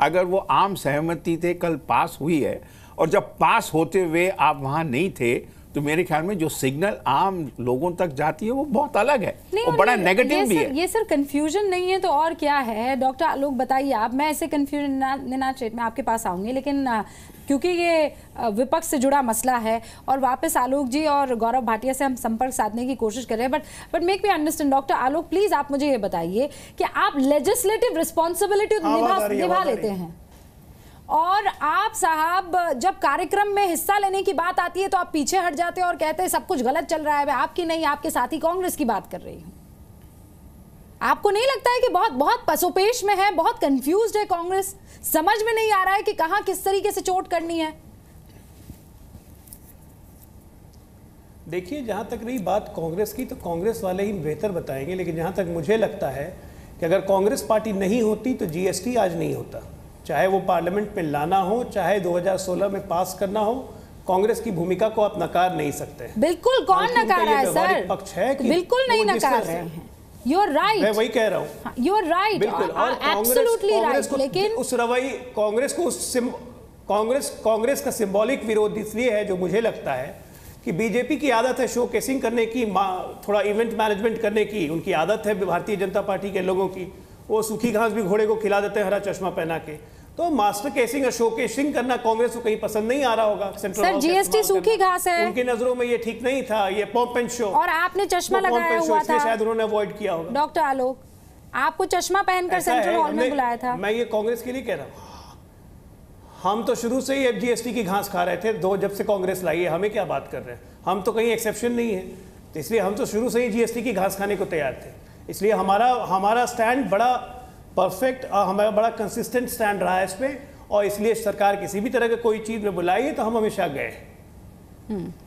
अगर वो आम सहमति से कल पास हुई है, और जब पास होते हुए आप वहाँ नहीं थे, तो मेरे ख्याल में जो सिग्नल आम लोगों तक जाती है वो बहुत अलग है, वो बड़ा नेगेटिव भी है। ये सर कंफ्यूजन नहीं है तो और क्या है? डॉक्टर आलोक बताइए आप, मैं ऐसे कंफ्यूजन ना स्टेट में आपके पास आऊंगी, लेकिन क्योंकि ये विपक्ष से जुड़ा मसला है और वापस आलोक जी और गौरव भाटिया से हम संपर्क साधने की कोशिश कर रहे हैं, but make me understand. Doctor Alok please आप मुझे ये बताइए कि आप लेजिस्लेटिव रिस्पॉन्सिबिलिटी निभा लेते हैं, और आप साहब जब कार्यक्रम में हिस्सा लेने की बात आती है तो आप पीछे हट जाते हैं और कहते हैं सब कुछ गलत चल रहा है। मैं आपकी नहीं, आपके साथी कांग्रेस की बात कर रही हूं। आपको नहीं लगता है कि बहुत पसोपेश में है, बहुत कंफ्यूज्ड है कांग्रेस, समझ में नहीं आ रहा है कि कहां किस तरीके से चोट करनी है? देखिए, जहां तक रही बात कांग्रेस की, तो कांग्रेस वाले ही बेहतर बताएंगे, लेकिन जहां तक मुझे लगता है कि अगर कांग्रेस पार्टी नहीं होती तो जीएसटी आज नहीं होता। चाहे वो पार्लियामेंट में लाना हो, चाहे 2016 में पास करना हो, कांग्रेस की भूमिका को आप नकार नहीं सकते। बिल्कुल, कौन नकार रहा है सर? पक्ष है कि बिल्कुल नहीं नकार रहे हैं। यू आर राइट, मैं वही कह रहा हूँ। You are right, absolutely right. लेकिन उस रवैये कांग्रेस का सिंबॉलिक विरोध इसलिए है, जो मुझे लगता है कि बीजेपी की आदत है शोकेसिंग करने की, थोड़ा इवेंट मैनेजमेंट करने की उनकी आदत है भारतीय जनता पार्टी के लोगों की। वो सूखी घास भी घोड़े को खिला देते हैं हरा चश्मा पहना के। तो मास्टर केसिंग और शोकेसिंग करना कांग्रेस को कहीं पसंद नहीं आ रहा होगा। सर जीएसटी सूखी घास है, उनकी नजरों में ये ठीक नहीं था, ये पॉप एंड शो, और आपने चश्मा लगाया हुआ था, शायद उन्होंने अवॉइड किया होगा। डॉक्टर आलोक, आपको चश्मा पहनकर सेंट्रल हॉल में बुलाया था। मैं ये कांग्रेस के लिए कह रहा हूँ, हम तो शुरू से ही जीएसटी की घास खा रहे थे, जब से कांग्रेस लाई है। हमें क्या बात कर रहे हैं, हम तो कहीं एक्सेप्शन नहीं है, तो इसलिए हम तो शुरू से ही जीएसटी की घास खाने को तैयार थे। इसलिए हमारा स्टैंड बड़ा परफेक्ट, हमारा बड़ा कंसिस्टेंट स्टैंड रहा है इस पे, और इसलिए सरकार किसी भी तरह की कोई चीज़ में बुलाई है तो हम हमेशा गए।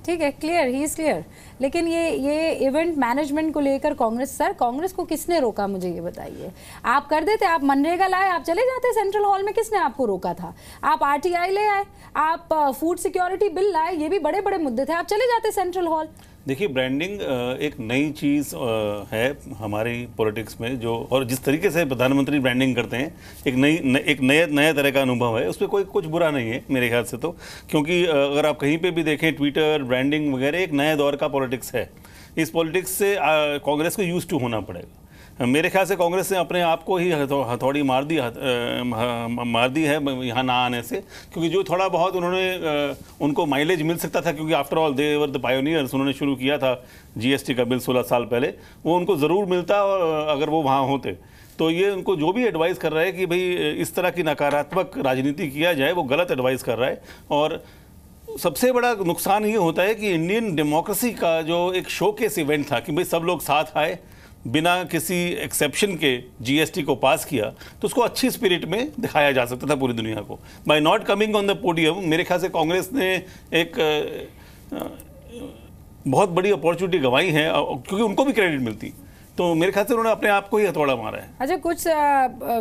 ठीक है, क्लियर, ही इज क्लियर। लेकिन ये इवेंट मैनेजमेंट को लेकर कांग्रेस को किसने रोका, मुझे ये बताइए। आप कर देते, आप मनरेगा लाए, आप चले जाते सेंट्रल हॉल में, किसने आपको रोका था? आप आरटीआई ले आए, आप फूड सिक्योरिटी बिल लाए, ये भी बड़े बड़े मुद्दे थे, आप चले जाते सेंट्रल हॉल। देखिए, ब्रांडिंग एक नई चीज़ है हमारी पॉलिटिक्स में, जो और जिस तरीके से प्रधानमंत्री ब्रांडिंग करते हैं, एक नया तरह का अनुभव है। उस पर कोई कुछ बुरा नहीं है मेरे ख्याल से, तो क्योंकि अगर आप कहीं पे भी देखें, ट्विटर ब्रांडिंग वगैरह एक नए दौर का पॉलिटिक्स है। इस पॉलिटिक्स से कांग्रेस को यूज टू होना पड़ेगा। मेरे ख्याल से कांग्रेस ने अपने आप को ही हथौड़ी मार दी है यहाँ ना आने से, क्योंकि जो थोड़ा बहुत उनको माइलेज मिल सकता था, क्योंकि after all they were the pioneers, उन्होंने शुरू किया था जीएसटी का बिल 16 साल पहले, वो उनको ज़रूर मिलता अगर वो वहाँ होते। तो ये उनको जो भी एडवाइस कर रहा है कि भाई इस तरह की नकारात्मक राजनीति किया जाए, वो गलत एडवाइस कर रहा है। और सबसे बड़ा नुकसान ये होता है कि इंडियन डेमोक्रेसी का जो एक शोकेस इवेंट था कि भाई सब लोग साथ आए, बिना किसी एक्सेप्शन के जीएसटी को पास किया, तो उसको अच्छी स्पिरिट में दिखाया जा सकता था पूरी दुनिया को। By not coming on the podium, मेरे ख्याल से कांग्रेस ने एक बहुत बड़ी अपॉर्चुनिटी गंवाई है, क्योंकि उनको भी क्रेडिट मिलती, तो मेरे ख्याल से उन्होंने अपने आप को ही हथौड़ा मारा है। अच्छा, कुछ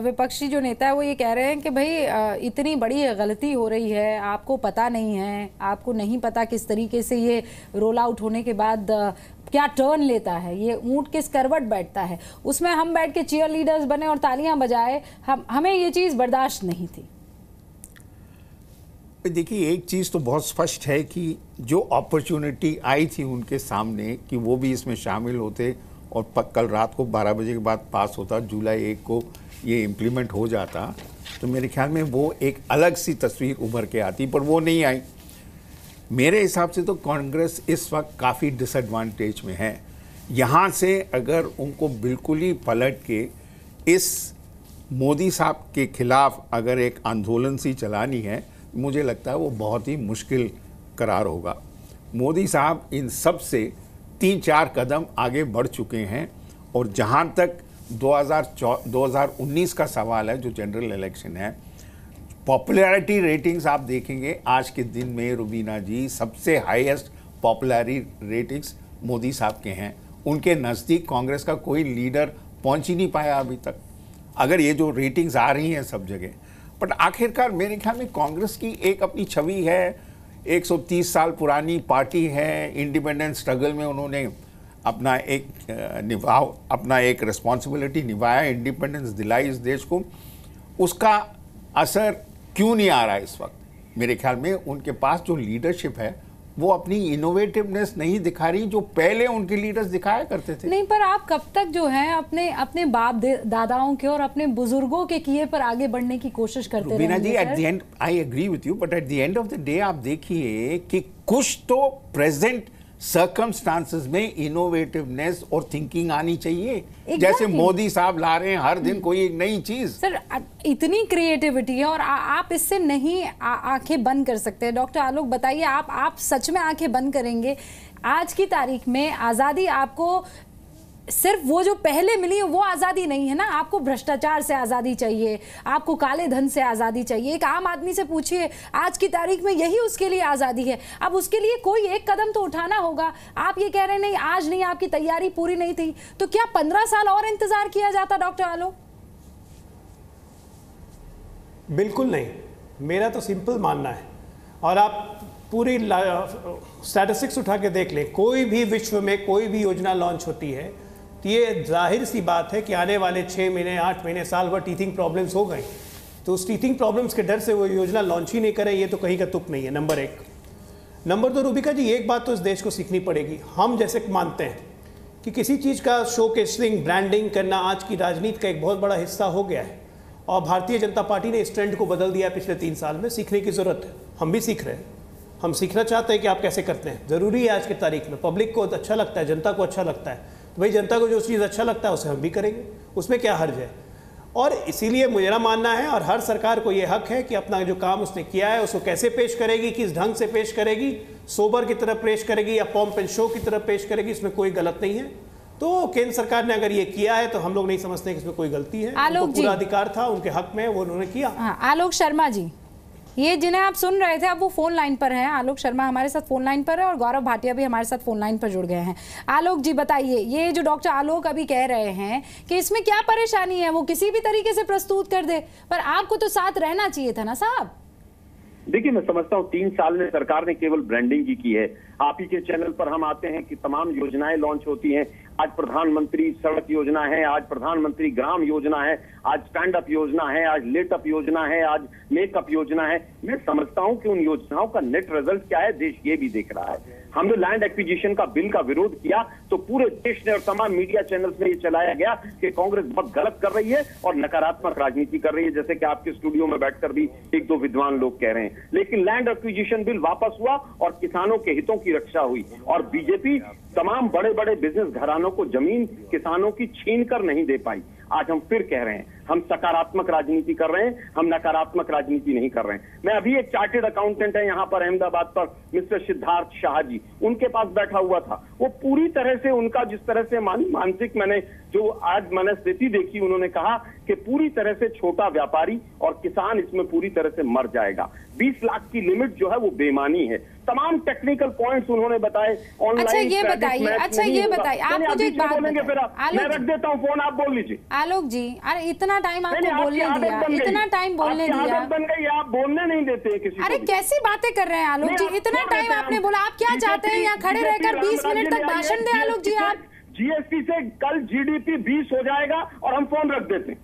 विपक्षी जो नेता है वो ये कह रहे हैं कि भाई इतनी बड़ी गलती हो रही है, आपको पता नहीं है, आपको नहीं पता किस तरीके से ये रोल आउट होने के बाद क्या टर्न लेता है, ये ऊंट किस करवट बैठता है, उसमें हम बैठ के चीयर लीडर्स बने और तालियां बजाए, हमें ये चीज़ बर्दाश्त नहीं थी। देखिए, एक चीज़ तो बहुत स्पष्ट है कि जो अपॉर्चुनिटी आई थी उनके सामने कि वो भी इसमें शामिल होते और कल रात को 12 बजे के बाद पास होता, जुलाई 1 को ये इम्प्लीमेंट हो जाता, तो मेरे ख्याल में वो एक अलग सी तस्वीर उभर के आती, पर वो नहीं आई। मेरे हिसाब से तो कांग्रेस इस वक्त काफ़ी डिसएडवांटेज में है। यहाँ से अगर उनको बिल्कुल ही पलट के इस मोदी साहब के खिलाफ अगर एक आंदोलन सी चलानी है, मुझे लगता है वो बहुत ही मुश्किल करार होगा। मोदी साहब इन सब से 3-4 कदम आगे बढ़ चुके हैं, और जहाँ तक 2019 का सवाल है, जो जनरल इलेक्शन है, पॉपुलैरिटी रेटिंग्स आप देखेंगे आज के दिन में रुबीना जी, सबसे हाईएस्ट पॉपुलैरिटी रेटिंग्स मोदी साहब के हैं। उनके नज़दीक कांग्रेस का कोई लीडर पहुंच ही नहीं पाया अभी तक, अगर ये जो रेटिंग्स आ रही हैं सब जगह। बट आखिरकार मेरे ख्याल में कांग्रेस की एक अपनी छवि है, 130 साल पुरानी पार्टी है, इंडिपेंडेंस स्ट्रगल में उन्होंने अपना एक रिस्पॉन्सिबिलिटी निभाया, इंडिपेंडेंस दिलाई इस देश को। उसका असर क्यों नहीं आ रहा है इस वक्त? मेरे ख्याल में उनके पास जो लीडरशिप है वो अपनी इनोवेटिवनेस नहीं दिखा रही जो पहले उनके लीडर्स दिखाया करते थे। नहीं, पर आप कब तक जो है अपने बाप दादाओं के और अपने बुजुर्गों के किए पर आगे बढ़ने की कोशिश करते रहेंगे? जी, at the end I agree with you, but at the end of the day आप देखिए कि कुछ तो प्रेजेंट सर्कमस्टांसेस में इनोवेटिवनेस और थिंकिंग आनी चाहिए। जैसे मोदी साहब ला रहे हैं हर दिन कोई एक नई चीज। सर, इतनी क्रिएटिविटी है और आप इससे नहीं आंखें बंद कर सकते। डॉक्टर आलोक बताइए, आप सच में आंखें बंद करेंगे? आज की तारीख में आज़ादी आपको सिर्फ वो जो पहले मिली है वो आज़ादी नहीं है ना, आपको भ्रष्टाचार से आज़ादी चाहिए, आपको काले धन से आज़ादी चाहिए। एक आम आदमी से पूछिए, आज की तारीख में यही उसके लिए आज़ादी है। अब उसके लिए कोई एक कदम तो उठाना होगा। आप ये कह रहे हैं नहीं, आज नहीं, आपकी तैयारी पूरी नहीं थी, तो क्या 15 साल और इंतजार किया जाता? डॉक्टर आलोक, बिल्कुल नहीं, मेरा तो सिंपल मानना है। और आप पूरी स्टैटिस्टिक्स उठा के देख लें, कोई भी विश्व में कोई भी योजना लॉन्च होती है तो ये जाहिर सी बात है कि आने वाले 6 महीने 8 महीने साल भर टीथिंग प्रॉब्लम्स हो गई, तो उस टीथिंग प्रॉब्लम्स के डर से वो योजना लॉन्च ही नहीं करें, ये तो कहीं का तुक नहीं है। नंबर 1। नंबर 2, रूबिका जी, एक बात तो इस देश को सीखनी पड़ेगी। हम जैसे मानते हैं कि किसी चीज़ का शोकेसिंग, ब्रांडिंग करना आज की राजनीति का एक बहुत बड़ा हिस्सा हो गया है, और भारतीय जनता पार्टी ने इस ट्रेंड को बदल दिया पिछले 3 साल में। सीखने की ज़रूरत है, हम भी सीख रहे हैं। हम सीखना चाहते हैं कि आप कैसे करते हैं, ज़रूरी है आज की तारीख में। पब्लिक को अच्छा लगता है, जनता को अच्छा लगता है, तो भाई जनता को जो चीज़ अच्छा लगता है उसे हम भी करेंगे, उसमें क्या हर्ज है। और इसीलिए मेरा मानना है, और हर सरकार को ये हक है कि अपना जो काम उसने किया है उसको कैसे पेश करेगी, किस ढंग से पेश करेगी, सोबर की तरफ पेश करेगी या पॉम्प एंड शो की तरफ पेश करेगी, इसमें कोई गलत नहीं है। तो केंद्र सरकार ने अगर ये किया है तो हम लोग नहीं समझते कि इसमें कोई गलती है। उनको पूरा अधिकार था, उनके हक में, वो उन्होंने किया। आलोक शर्मा जी, ये जिन्हें आप सुन रहे थे अब वो फोन लाइन पर हैं। आलोक शर्मा हमारे साथ फोन लाइन पर है और गौरव भाटिया भी हमारे साथ फोन लाइन पर जुड़ गए हैं। आलोक जी बताइए, ये जो डॉक्टर आलोक अभी कह रहे हैं कि इसमें क्या परेशानी है, वो किसी भी तरीके से प्रस्तुत कर दे, पर आपको तो साथ रहना चाहिए था ना साहब। देखिए, मैं समझता हूँ 3 साल में सरकार ने केवल ब्रांडिंग ही की है। आप ही के चैनल पर हम आते हैं कि तमाम योजनाएं लॉन्च होती हैं। आज प्रधानमंत्री सड़क योजना है, आज प्रधानमंत्री ग्राम योजना है, आज स्टैंड अप योजना है, आज लेट अप योजना है, आज मेकअप योजना है। मैं समझता हूं कि उन योजनाओं का नेट रिजल्ट क्या है, देश ये भी देख रहा है। हमने लैंड एक्विजिशन का बिल का विरोध किया तो पूरे देश ने और तमाम मीडिया चैनल्स में ये चलाया गया कि कांग्रेस बहुत गलत कर रही है और नकारात्मक राजनीति कर रही है, जैसे कि आपके स्टूडियो में बैठकर भी 1-2 विद्वान लोग कह रहे हैं। लेकिन लैंड एक्विजिशन बिल वापस हुआ और किसानों के हितों की रक्षा हुई, और बीजेपी तमाम बड़े बड़े बिजनेस घरानों को जमीन किसानों की छीन कर नहीं दे पाई। आज हम फिर कह रहे हैं, हम सकारात्मक राजनीति कर रहे हैं, हम नकारात्मक राजनीति नहीं कर रहे हैं। मैं अभी एक चार्टेड अकाउंटेंट है यहाँ पर अहमदाबाद पर, मिस्टर सिद्धार्थ शाह जी, उनके पास बैठा हुआ था। वो पूरी तरह से उनका जिस तरह से मानसिक मैंने जो आज मनस्थिति देखी, उन्होंने कहा कि पूरी तरह से छोटा व्यापारी और किसान इसमें पूरी तरह से मर जाएगा। 20 लाख की लिमिट जो है वो बेमानी है। तमाम टेक्निकल पॉइंट्स उन्होंने बताए। ऑनलाइन अच्छा ये बताइए, आप मुझे एक बात बोलेंगे, फिर मैं रख देता हूँ फोन, आप बोल लीजिए। आलोक जी, अरे इतना टाइम आपको बोलने दिया, इतना टाइम बोलने दिया, बन गई, आप बोलने नहीं देते किसी। अरे कैसी बातें कर रहे हैं आलोक जी, इतना टाइम आपने बोला। आप क्या चाहते हैं, यहाँ खड़े रहकर 20 मिनट तक भाषण दें आलोक जी? आप जीएसटी से कल जीडीपी 20 हो जाएगा और हम फोन रख देते हैं।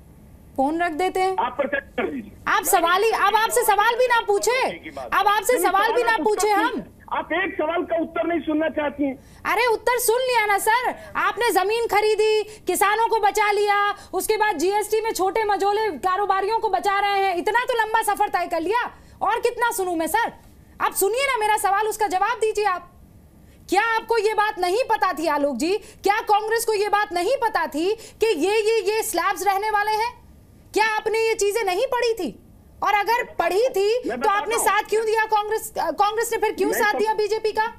फोन रख देते हैं? आप प्रोटेक्ट कर दीजिए। आप सवाल ही, अब आपसे सवाल भी ना पूछे, अब आपसे सवाल भी ना पूछे हम। आप एक सवाल का उत्तर नहीं सुनना चाहती हैं? अरे उत्तर सुन लिया ना सर। आपने जमीन खरीदी, किसानों को बचा लिया, उसके बाद जीएसटी में छोटे मझोले कारोबारियों को बचा रहे हैं, इतना तो लंबा सफर तय कर लिया। और कितना सुनूं मैं सर? आप सुनिए ना मेरा सवाल, उसका जवाब दीजिए आप। क्या आपको ये बात नहीं पता थी आलोक जी? क्या कांग्रेस को ये बात नहीं पता थी कि ये स्लैब्स रहने वाले हैं? क्या आपने ये चीजें नहीं पढ़ी थी? और अगर पढ़ी थी तो आपने साथ क्यों दिया कांग्रेस ने फिर क्यों साथ दिया बीजेपी का?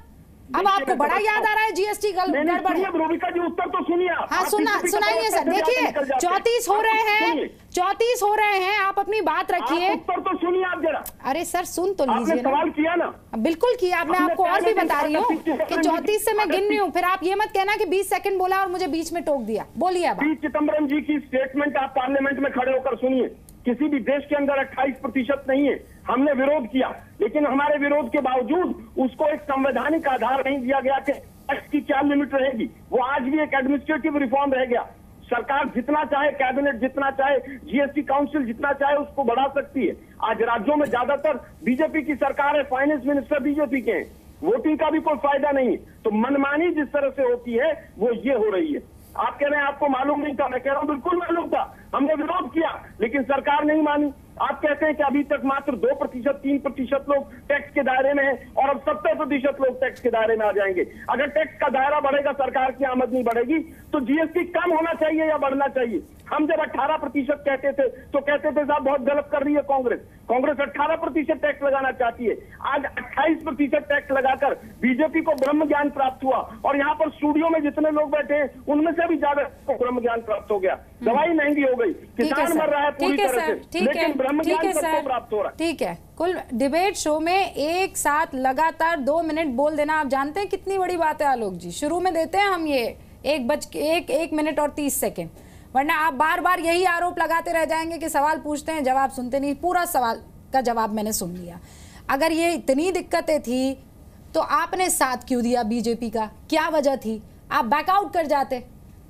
अब आपको बड़ा याद आ रहा है जीएसटी गड़बड़ है। रूबिका जी उत्तर तो सुनिए। हाँ सुनाइए सर। देखिए 34 हो रहे हैं, 34 हो रहे हैं, आप अपनी बात रखिए। उत्तर तो सुनिए आप जरा। अरे सर सुन तो लीजिए ना। सवाल किया ना? बिल्कुल किया। मैं आपको और भी बता रही हूँ कि 34 से मैं गिन रही हूँ, फिर आप ये मत कहना कि 20 सेकंड बोला और मुझे बीच में टोक दिया। बोलिए अब। पी चिदम्बरम जी की स्टेटमेंट आप पार्लियामेंट में खड़े होकर सुनिए। किसी भी देश के अंदर 28% नहीं है। हमने विरोध किया, लेकिन हमारे विरोध के बावजूद उसको एक संवैधानिक आधार नहीं दिया गया कि टैक्स की क्या लिमिट रहेगी। वो आज भी एक एडमिनिस्ट्रेटिव रिफॉर्म रह गया। सरकार जितना चाहे, कैबिनेट जितना चाहे, जीएसटी काउंसिल जितना चाहे उसको बढ़ा सकती है। आज राज्यों में ज्यादातर बीजेपी की सरकार है, फाइनेंस मिनिस्टर बीजेपी के हैं, वोटिंग का भी कोई फायदा नहीं है। तो मनमानी जिस तरह से होती है वो ये हो रही है। आप कह रहे हैं आपको मालूम नहीं था, मैं कह रहा हूं बिल्कुल मालूम था। हमने विरोध किया लेकिन सरकार नहीं मानी। आप कहते हैं कि अभी तक मात्र 2%, 3% लोग टैक्स के दायरे में हैं और अब 70% लोग टैक्स के दायरे में आ जाएंगे। अगर टैक्स का दायरा बढ़ेगा, सरकार की आमदनी बढ़ेगी, तो जीएसटी कम होना चाहिए या बढ़ना चाहिए? हम जब 18% कहते थे तो कहते थे साहब बहुत गलत कर रही है कांग्रेस। कांग्रेस 18% टैक्स लगाना चाहती है। आज 28% टैक्स लगाकर बीजेपी को ब्रह्म ज्ञान प्राप्त हुआ और यहाँ पर स्टूडियो में जितने लोग बैठे हैं उनमें से भी ज्यादा ब्रह्म ज्ञान प्राप्त हो गया। दवाई महंगी हो गई, किसान मर रहा है पूरी तरह से, लेकिन ब्रह्म ज्ञान सबको प्राप्त हो रहा है। ठीक है। कुल डिबेट शो में एक साथ लगातार 2 मिनट बोल देना, आप जानते हैं कितनी बड़ी बात है आलोक जी। शुरू में देते हैं हम ये 1 मिनट और 30 सेकेंड, वरना आप बार बार यही आरोप लगाते रह जाएंगे कि सवाल पूछते हैं जवाब सुनते नहीं। पूरा सवाल का जवाब मैंने सुन लिया। अगर ये इतनी दिक्कतें थी तो आपने साथ क्यों दिया बीजेपी का? क्या वजह थी? आप बैकआउट कर जाते।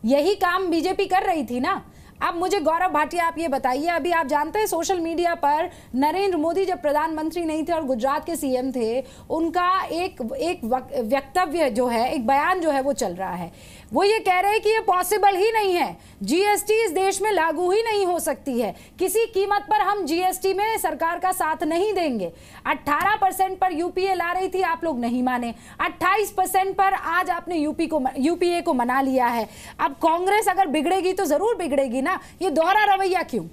यही काम बीजेपी कर रही थी ना। अब मुझे गौरव भाटिया आप ये बताइए, अभी आप जानते हैं सोशल मीडिया पर नरेंद्र मोदी जब प्रधानमंत्री नहीं थे और गुजरात के सीएम थे, उनका एक वक्तव्य जो है, एक बयान जो है वो चल रहा है। वो ये कह रहे हैं कि ये पॉसिबल ही नहीं है, जीएसटी इस देश में लागू ही नहीं हो सकती है, किसी कीमत पर हम जीएसटी में सरकार का साथ नहीं देंगे। 18% पर यूपीए ला रही थी, आप लोग नहीं माने। 28% पर आज आपने यूपीए को मना लिया है। अब कांग्रेस अगर बिगड़ेगी तो जरूर बिगड़ेगी ना, ये दोहरा रवैया क्यों?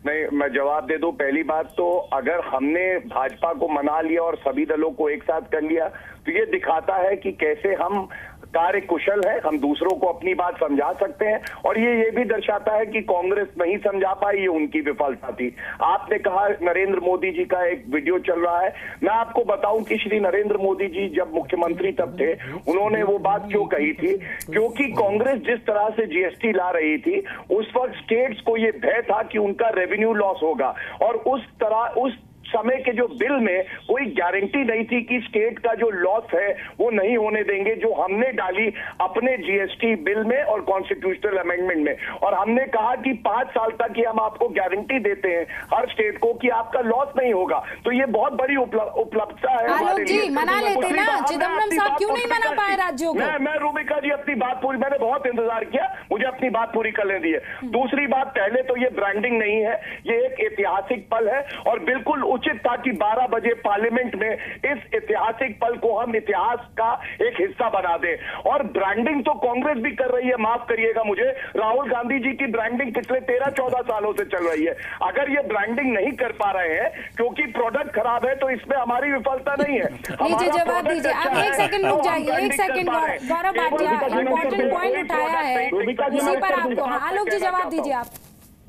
नहीं, मैं जवाब दे दूं। पहली बात तो अगर हमने भाजपा को मना लिया और सभी दलों को एक साथ कर लिया तो ये दिखाता है कि कैसे हम कार्य कुशल है, हम दूसरों को अपनी बात समझा सकते हैं। और ये भी दर्शाता है कि कांग्रेस नहीं समझा पाई, ये उनकी विफलता थी। आपने कहा नरेंद्र मोदी जी का एक वीडियो चल रहा है। मैं आपको बताऊं कि श्री नरेंद्र मोदी जी जब मुख्यमंत्री तब थे, उन्होंने वो बात क्यों कही थी? क्योंकि कांग्रेस जिस तरह से जीएसटी ला रही थी, उस वक्त स्टेट्स को ये भय था कि उनका रेवेन्यू लॉस होगा और उस समय के जो बिल में कोई गारंटी नहीं थी कि स्टेट का जो लॉस है वो नहीं होने देंगे, जो हमने डाली अपने जीएसटी बिल में और कॉन्स्टिट्यूशनल अमेंडमेंट में। और हमने कहा कि 5 साल तक ही हम आपको गारंटी देते हैं हर स्टेट को कि आपका लॉस नहीं होगा। तो ये बहुत बड़ी उपलब्धता है हमारे लिए। मना लेते ना, चिदम्बरम साहब क्यों नहीं मना पाए राज्यों को? मैं रूबिका जी अपनी बात पूरी, मैंने बहुत इंतजार किया, मुझे अपनी बात पूरी करने दी है। दूसरी बात, पहले तो ये ब्रांडिंग नहीं है, ये एक ऐतिहासिक पल है और बिल्कुल उचित था कि 12 बजे पार्लियामेंट में इस ऐतिहासिक पल को हम इतिहास का एक हिस्सा बना दें। और ब्रांडिंग तो कांग्रेस भी कर रही है, माफ करिएगा मुझे, राहुल गांधी जी की ब्रांडिंग पिछले 13-14 सालों से चल रही है। अगर ये ब्रांडिंग नहीं कर पा रहे हैं क्योंकि प्रोडक्ट खराब है, तो इसमें हमारी विफलता नहीं है। लीजिए जवाब दीजिए आप, एक सेकंड रुक जाइए, एक second. Gaurav Bhatia important point उठाया है, उसी पर आपको आलोक जी जवाब दीजिए आप।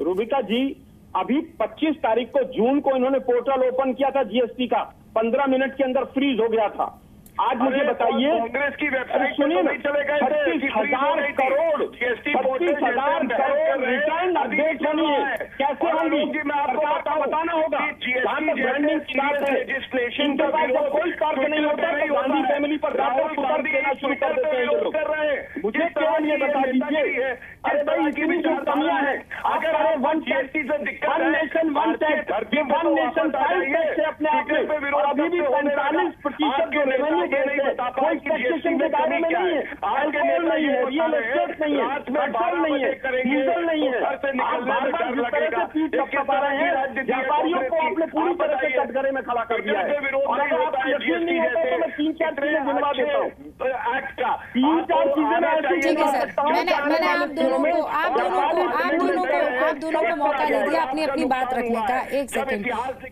रूबिका जी, अभी 25 तारीख को जून को इन्होंने पोर्टल ओपन किया था जीएसटी का, 15 मिनट के अंदर फ्रीज हो गया था। आज मुझे बताइए, कांग्रेस की वेबसाइट सुनिए, नहीं चलेगा, 25,000 करोड़ रिटर्न अपडेट होनी है, कैसे होंगी? सरकार का बताना होगा। जहां तक ब्रांडिंग की बात है, इनके पास जब कोई तर्क नहीं होता तो गांधी फैमिली पर तर्क देना शुरू कर देते हैं ये लोग। मुझे केवल ये बता दीजिए, अरे भाई इतनी जो कमियां हैं, अगर हमें वन नेशन वन टैक्स, ये वन नेशन 5 टैक्स है अपने आप में, और अभी भी 45% जो रेवेन्यू कोई टैक्सेशन के दायरे में नहीं है, अल्कोहल नहीं है, रियल एस्टेट नहीं है, पेट्रोल नहीं है, डीजल नहीं है। आप बार-बार जिस तरह से पीठ थपथपा रहे हैं, व्यापारियों को आपने पूरी तरह से कटघरे में खड़ा कर दिया है। और अगर आपको यकीन नहीं होता तो मैं 3-4 चीजें गिनवा देता हूँ। 3-4 चीजें मैं ऐसी गिनवा सकता हूँ। मैंने आप दोनों को मौका दे दिया अपनी अपनी बात रखने का। एक सेकंड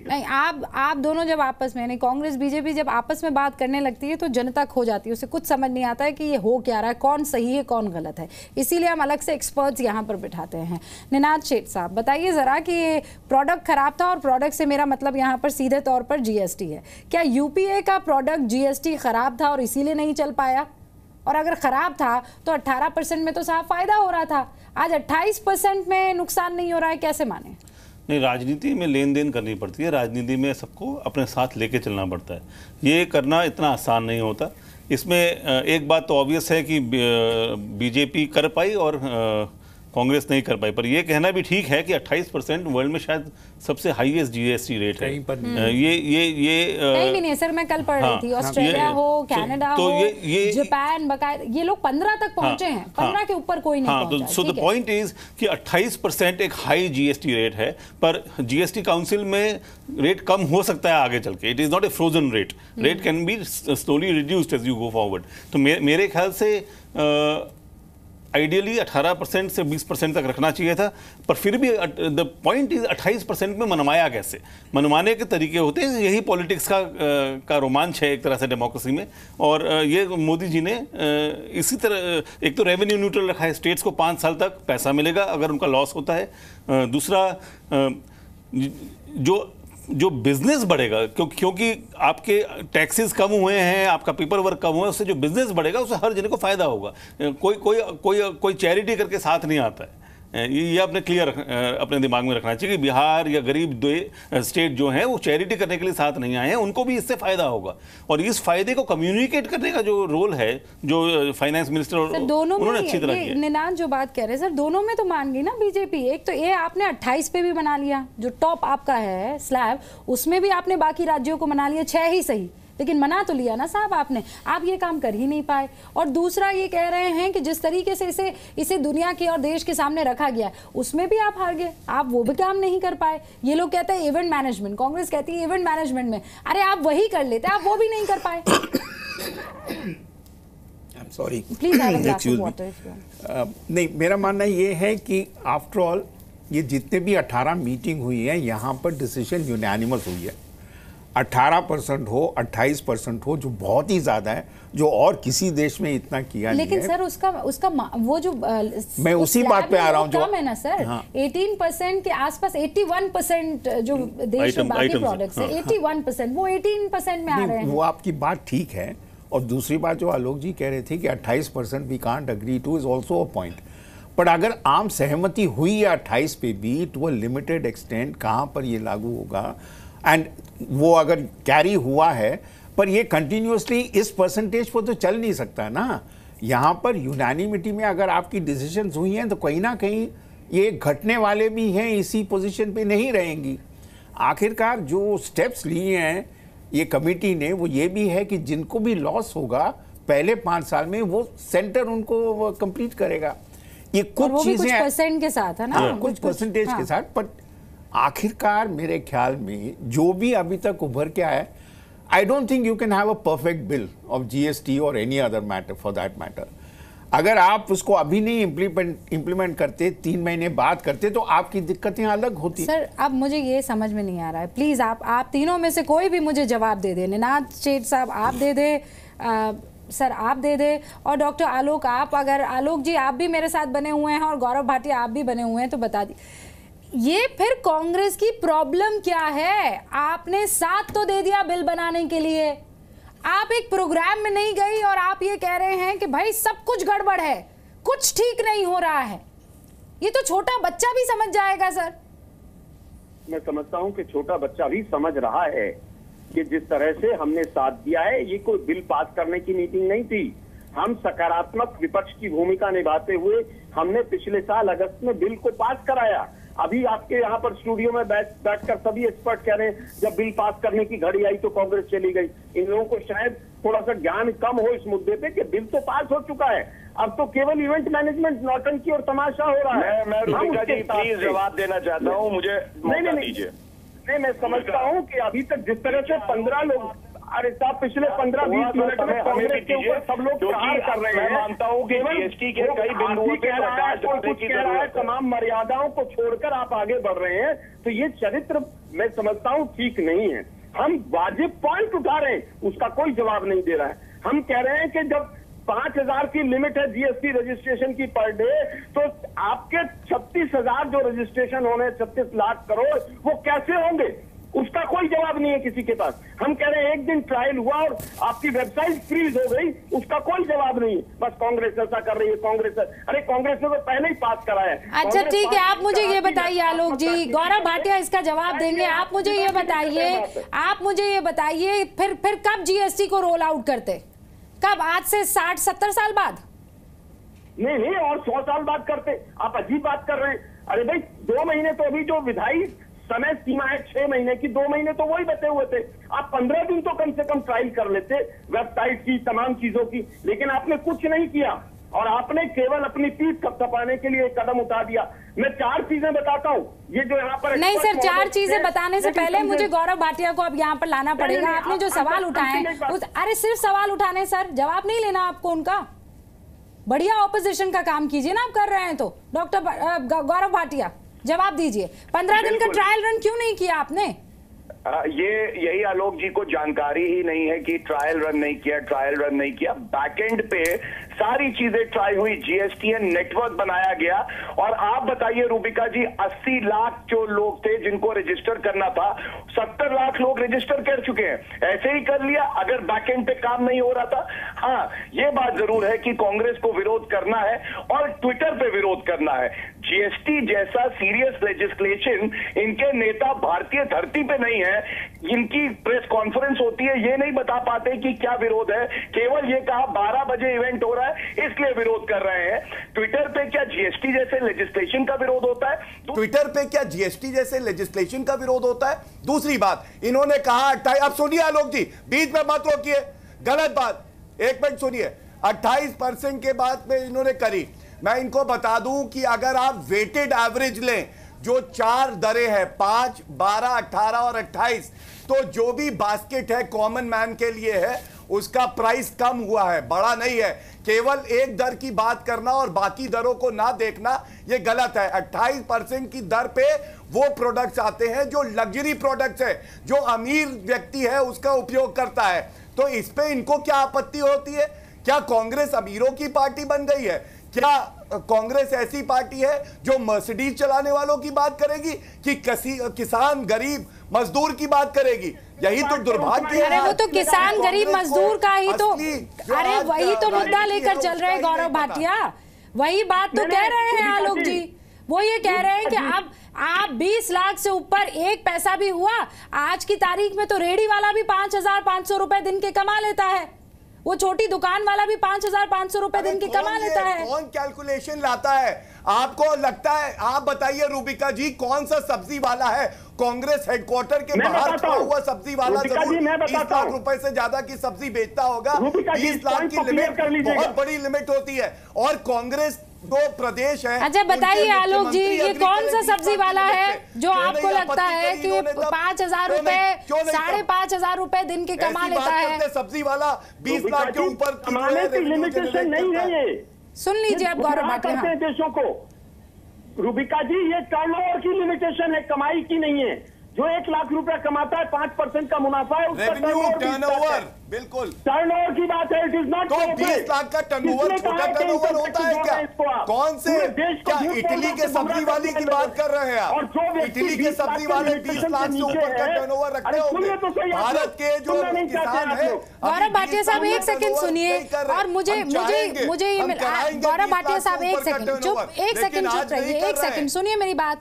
नहीं, आप दोनों जब आपस में, कांग्रेस बीजेपी जब आपस में बात करने लगती है तो जनता खो जाती है, उसे कुछ समझ नहीं आता है कि ये हो क्या रहा है, कौन सही है कौन गलत है। इसीलिए हम अलग से एक्सपर्ट्स यहाँ पर बिठाते हैं। निनाद शेठ साहब बताइए जरा कि ये प्रोडक्ट खराब था, और प्रोडक्ट से मेरा मतलब यहाँ पर सीधे तौर पर जीएसटी है। क्या यूपीए का प्रोडक्ट जीएसटी खराब था और इसीलिए नहीं चल पाया? और अगर खराब था तो 18% में तो साफ फायदा हो रहा था, आज 28% में नुकसान नहीं हो रहा है, कैसे माने? नहीं, राजनीति में लेन देन करनी पड़ती है, राजनीति में सबको अपने साथ लेके चलना पड़ता है, ये करना इतना आसान नहीं होता। इसमें एक बात तो ऑब्वियस है कि बीजेपी कर पाई और कांग्रेस नहीं कर पाई, पर यह कहना भी ठीक है कि 28% वर्ल्ड में शायद सबसे हाईएस्ट जीएसटी रेट है। ये नहीं भी नहीं सर, मैं कल पढ़ रही थी, ऑस्ट्रेलिया हो, कनाडा हो, जापान, बकायदा ये लोग 15 तक पहुंचे हैं, 15 के ऊपर कोई नहीं पहुंचा। सो द पॉइंट इज कि 28% एक हाई जीएसटी रेट है, पर जीएसटी काउंसिल में रेट कम हो सकता है आगे चल के। It is not a frozen rate, rate can be slowly reduced as you go forward. तो मेरे ख्याल से आइडियली 18% से 20% तक रखना चाहिए था, पर फिर भी द पॉइंट इज 28% में मनवाया कैसे? मनवाने के तरीके होते हैं, यही पॉलिटिक्स का रोमांच है एक तरह से डेमोक्रेसी में। और ये मोदी जी ने इसी तरह, एक तो रेवेन्यू न्यूट्रल रखा है, स्टेट्स को 5 साल तक पैसा मिलेगा अगर उनका लॉस होता है। दूसरा, जो बिजनेस बढ़ेगा, क्योंकि आपके टैक्सेस कम हुए हैं, आपका पेपर वर्क कम हुआ है, उससे जो बिजनेस बढ़ेगा उससे हर जने को फायदा होगा। कोई चैरिटी करके साथ नहीं आता है। ये आपने क्लियर अपने दिमाग में रखना चाहिए कि बिहार या गरीब स्टेट जो हैं वो चैरिटी करने के लिए साथ नहीं आए हैं, उनको भी इससे फायदा होगा। और इस फायदे को कम्युनिकेट करने का जो रोल है, जो फाइनेंस मिनिस्टर उन्होंने अच्छी तरह किया। निनाद जो बात कह रहे हैं सर, दोनों में तो मान गई ना बीजेपी। एक तो ये आपने 28 पे भी बना लिया, जो टॉप आपका है स्लैब, उसमें भी आपने बाकी राज्यों को मना लिया, 6 ही सही, लेकिन मना तो लिया ना साहब आपने। आप ये काम कर ही नहीं पाए। और दूसरा ये कह रहे हैं कि जिस तरीके से इसे दुनिया के और देश के सामने रखा गया उसमें भी आप हार गए, आप वो भी काम नहीं कर पाए। ये लोग कहते हैं इवेंट मैनेजमेंट, कांग्रेस कहती है इवेंट मैनेजमेंट में, अरे आप वही कर लेते, आप वो भी नहीं कर पाए। सॉरी प्लीज नहीं, मेरा मानना ये है कि आफ्टर ऑल ये जितने भी 18 मीटिंग हुई है, यहाँ पर डिसीजन यूनैनिमस हुई है। 18% हो, 28% हो, जो बहुत ही ज्यादा है, जो और किसी देश में इतना किया नहीं है। लेकिन सर उसका वो जो मैं उसी बात पे आ रहा हूँ, जो कम है ना सर। हाँ। 18% के आसपास 81% जो देश में बाकी प्रोडक्ट्स है, 81% वो 18% में आ रहे हैं। वो आपकी बात ठीक है। और दूसरी बात जो आलोक जी कह रहे थे कि 28% we can't agree to is also a point. पर अगर आम सहमति हुई है 28 पे भी, टू अ लिमिटेड एक्सटेंट, कहाँ पर ये लागू होगा, एंड वो अगर कैरी हुआ है, पर ये कंटिन्यूसली इस परसेंटेज पर तो चल नहीं सकता ना। यहाँ पर यूनानिमिटी में अगर आपकी डिसीजंस हुई हैं तो कहीं ना कहीं ये घटने वाले भी हैं, इसी पोजीशन पे नहीं रहेंगी। आखिरकार जो स्टेप्स लिए हैं ये कमेटी ने, वो ये भी है कि जिनको भी लॉस होगा पहले 5 साल में, वो सेंटर उनको कंप्लीट करेगा। ये कुछ चीजें परसेंट के साथ है ना, कुछ परसेंटेज के साथ। पर आखिरकार मेरे ख्याल में जो भी अभी तक उभर के आया, I don't think you can have a perfect bill of GST और any other matter for that matter. अगर आप उसको अभी नहीं इम्प्लीमेंट करते, 3 महीने बाद करते, तो आपकी दिक्कतें अलग होती। सर अब मुझे ये समझ में नहीं आ रहा है, प्लीज आप तीनों में से कोई भी मुझे जवाब दे दे। निनाद शेठ साहब आप दे दे, सर आप दे दे, और डॉक्टर आलोक आप, अगर आलोक जी आप भी मेरे साथ बने हुए हैं और गौरव भाटिया आप भी बने हुए हैं, तो बता दी ये फिर कांग्रेस की प्रॉब्लम क्या है? आपने साथ तो दे दिया बिल बनाने के लिए, आप एक प्रोग्राम में नहीं गई और आप ये कह रहे हैं कि भाई सब कुछ गड़बड़ है, कुछ ठीक नहीं हो रहा है। ये तो छोटा बच्चा भी समझ जाएगा सर। मैं समझता हूं कि छोटा बच्चा भी समझ रहा है कि जिस तरह से हमने साथ दिया है, ये कोई बिल पास करने की मीटिंग नहीं थी। हम सकारात्मक विपक्ष की भूमिका निभाते हुए हमने पिछले साल अगस्त में बिल को पास कराया। अभी आपके यहाँ पर स्टूडियो में बैठकर सभी एक्सपर्ट कह रहे हैं जब बिल पास करने की घड़ी आई तो कांग्रेस चली गई। इन लोगों को शायद थोड़ा सा ज्ञान कम हो इस मुद्दे पे कि बिल तो पास हो चुका है, अब तो केवल इवेंट मैनेजमेंट नौटंकी और तमाशा हो रहा है। मैं रूबिका जी प्लीज जवाब देना चाहता हूँ, मुझे मौका दीजिए। नहीं, मैं समझता हूँ कि अभी तक जिस तरह से 15 लोग, अरे साहब पिछले 15-20 मिनट में कांग्रेस के ऊपर सब लोग प्रहार कर रहे हैं। मैं मानता हूँ कि जीएसटी के कई बिंदुओं पे प्रकाश डालने की जरूरत है। तमाम मर्यादाओं को छोड़कर आप आगे बढ़ रहे हैं, तो ये चरित्र मैं समझता हूँ ठीक नहीं है। हम वाजिब पॉइंट उठा रहे हैं, उसका कोई जवाब नहीं दे रहा है। हम कह रहे हैं कि जब 5,000 की लिमिट है जीएसटी रजिस्ट्रेशन की पर डे, तो आपके 36,000 जो रजिस्ट्रेशन होने 36 लाख करोड़, वो कैसे होंगे? उसका कोई जवाब नहीं है किसी के पास। हम कह रहे हैं एक दिन ट्रायल हुआ और आपकी वेबसाइट फ्रीज हो गई, उसका कोई जवाब नहीं है। बस कांग्रेस ऐसा कर रही है, कांग्रेस, अरे कांग्रेस ने तो पहले ही पास कराया है। अच्छा ठीक है, आप मुझे ये बताइए आलोक जी, गौरव भाटिया इसका जवाब देंगे। आप मुझे ये बताइए फिर कब जीएसटी को रोल आउट करते? कब? आज से 60-70 साल बाद? नहीं, और 100 साल बाद करते। आप अजीब बात कर रहे हैं। अरे भाई 2 महीने तो अभी जो विधायी समय सीमा है 6 महीने की, 2 महीने तो वही बचे हुए थे। आप 15 दिन तो कम से कम ट्रायल कर लेते वेबसाइट की, तमाम चीजों की, लेकिन आपने कुछ नहीं किया और आपने केवल अपनी पीठ थपथपाने के लिए कदम उठा दिया। मैं 4 चीजें बताता हूँ, ये जो यहाँ पर नहीं सर, 4 चीजें बताने से पहले मुझे गौरव भाटिया को अब यहाँ पर लाना पड़ेगा। आपने जो सवाल उठाए, अरे सिर्फ सवाल उठाने सर, जवाब नहीं लेना आपको उनका। बढ़िया ऑपोजिशन का काम कीजिए ना, आप कर रहे हैं तो। डॉक्टर गौरव भाटिया जवाब दीजिए, 15 दिन का ट्रायल रन क्यों नहीं किया आपने? यही आलोक जी को जानकारी ही नहीं है कि ट्रायल रन नहीं किया। बैकएंड पे सारी चीजें ट्राई हुई, जीएसटीएन नेटवर्क बनाया गया। और आप बताइए रूबिका जी, 80 लाख जो लोग थे जिनको रजिस्टर करना था, 70 लाख लोग रजिस्टर कर चुके हैं। ऐसे ही कर लिया अगर बैकएंड पे काम नहीं हो रहा था। हाँ, ये बात जरूर है कि कांग्रेस को विरोध करना है और ट्विटर पे विरोध करना है। जीएसटी जैसा सीरियस लेजिस्लेशन इनके नेता भारतीय धरती पे नहीं है। इनकी प्रेस कॉन्फ्रेंस होती है, ये नहीं बता पाते कि क्या विरोध है, केवल ये कहा 12 बजे इवेंट हो रहा है इसलिए विरोध कर रहे हैं। ट्विटर पे क्या जीएसटी जैसे लेजिस्लेशन का विरोध होता है? ट्विटर पे क्या जीएसटी जैसे लेजिस्लेशन का विरोध होता है? दूसरी बात, इन्होंने कहा 28, अब सुनिए आलोक जी, बीच में मत रोकिए, गलत बात, 1 मिनट सुनिए। 28% के बाद में इन्होंने करी। मैं इनको बता दूं कि अगर आप वेटेड एवरेज लें, जो 4 दरें हैं, 5, 12, 18 और 28, तो जो भी बास्केट है कॉमन मैन के लिए है, उसका प्राइस कम हुआ है, बड़ा नहीं है। केवल एक दर की बात करना और बाकी दरों को ना देखना, यह गलत है। 28% की दर पे वो प्रोडक्ट्स आते हैं जो लग्जरी प्रोडक्ट्स है, जो अमीर व्यक्ति है उसका उपयोग करता है। तो इस पे इनको क्या आपत्ति होती है? क्या कांग्रेस अमीरों की पार्टी बन गई है? क्या कांग्रेस ऐसी पार्टी है जो मर्सिडीज चलाने वालों की बात करेगी कि किसान गरीब मजदूर की बात करेगी? यही तो दुर्भाग्य है। अरे वो तो किसान गरीब मजदूर का ही तो, अरे वही तो मुद्दा लेकर चल रहे गौरव भाटिया, वही बात तो कह रहे हैं आलोक जी। वो ये कह रहे हैं कि अब आप 20 लाख से ऊपर 1 पैसा भी हुआ, आज की तारीख में तो रेडी वाला भी 5,500 रुपए दिन के कमा लेता है, वो छोटी दुकान वाला भी 5,500 रुपए दिन की कमा लेता है। कौन कैलकुलेशन लाता है? आपको लगता है? आप बताइए रूबिका जी, कौन सा सब्जी वाला है कांग्रेस हेडक्वार्टर के बाहर खड़ा हुआ सब्जी वाला जरूर 20 लाख रुपए से ज्यादा की सब्जी बेचता होगा। 20 लाख की लिमिट बहुत बड़ी लिमिट होती है। और कांग्रेस दो प्रदेश है। अच्छा बताइए आलोक जी, ये कौन सा सब्जी वाला है जो आपको लगता है कि 5,000 रुपए 5,500 रुपए दिन के कमा लेता है? सब्जी वाला 20 लाख के ऊपर कमाने की लिमिटेशन नहीं है ये। सुन लीजिए आप गौरव भाटिया देशों को। रूबिका जी, ये टर्नओवर की लिमिटेशन है, कमाई की नहीं है। जो 1 लाख रुपया कमाता है 5% का मुनाफा है, उसका टर्नओवर बिल्कुल टर्नओवर की बात है। इट इज नॉट तो 20 लाख का टर्नओवर छोटा टर्नओवर होता है क्या? कौन से क्या इटली के सब्जी वाली की बात कर रहे हैं आप? इटली के सब्जी वाले 20 लाख से ऊपर का टर्नओवर रखते होंगे। भारत के जो किसान है। गौरव भाटिया साहब 1 सेकंड सुनिए और मुझे गौरव भाटिया साहब 1 सेकंड चुप, 1 सेकंड चुप रहिए, 1 सेकंड सुनिए मेरी बात।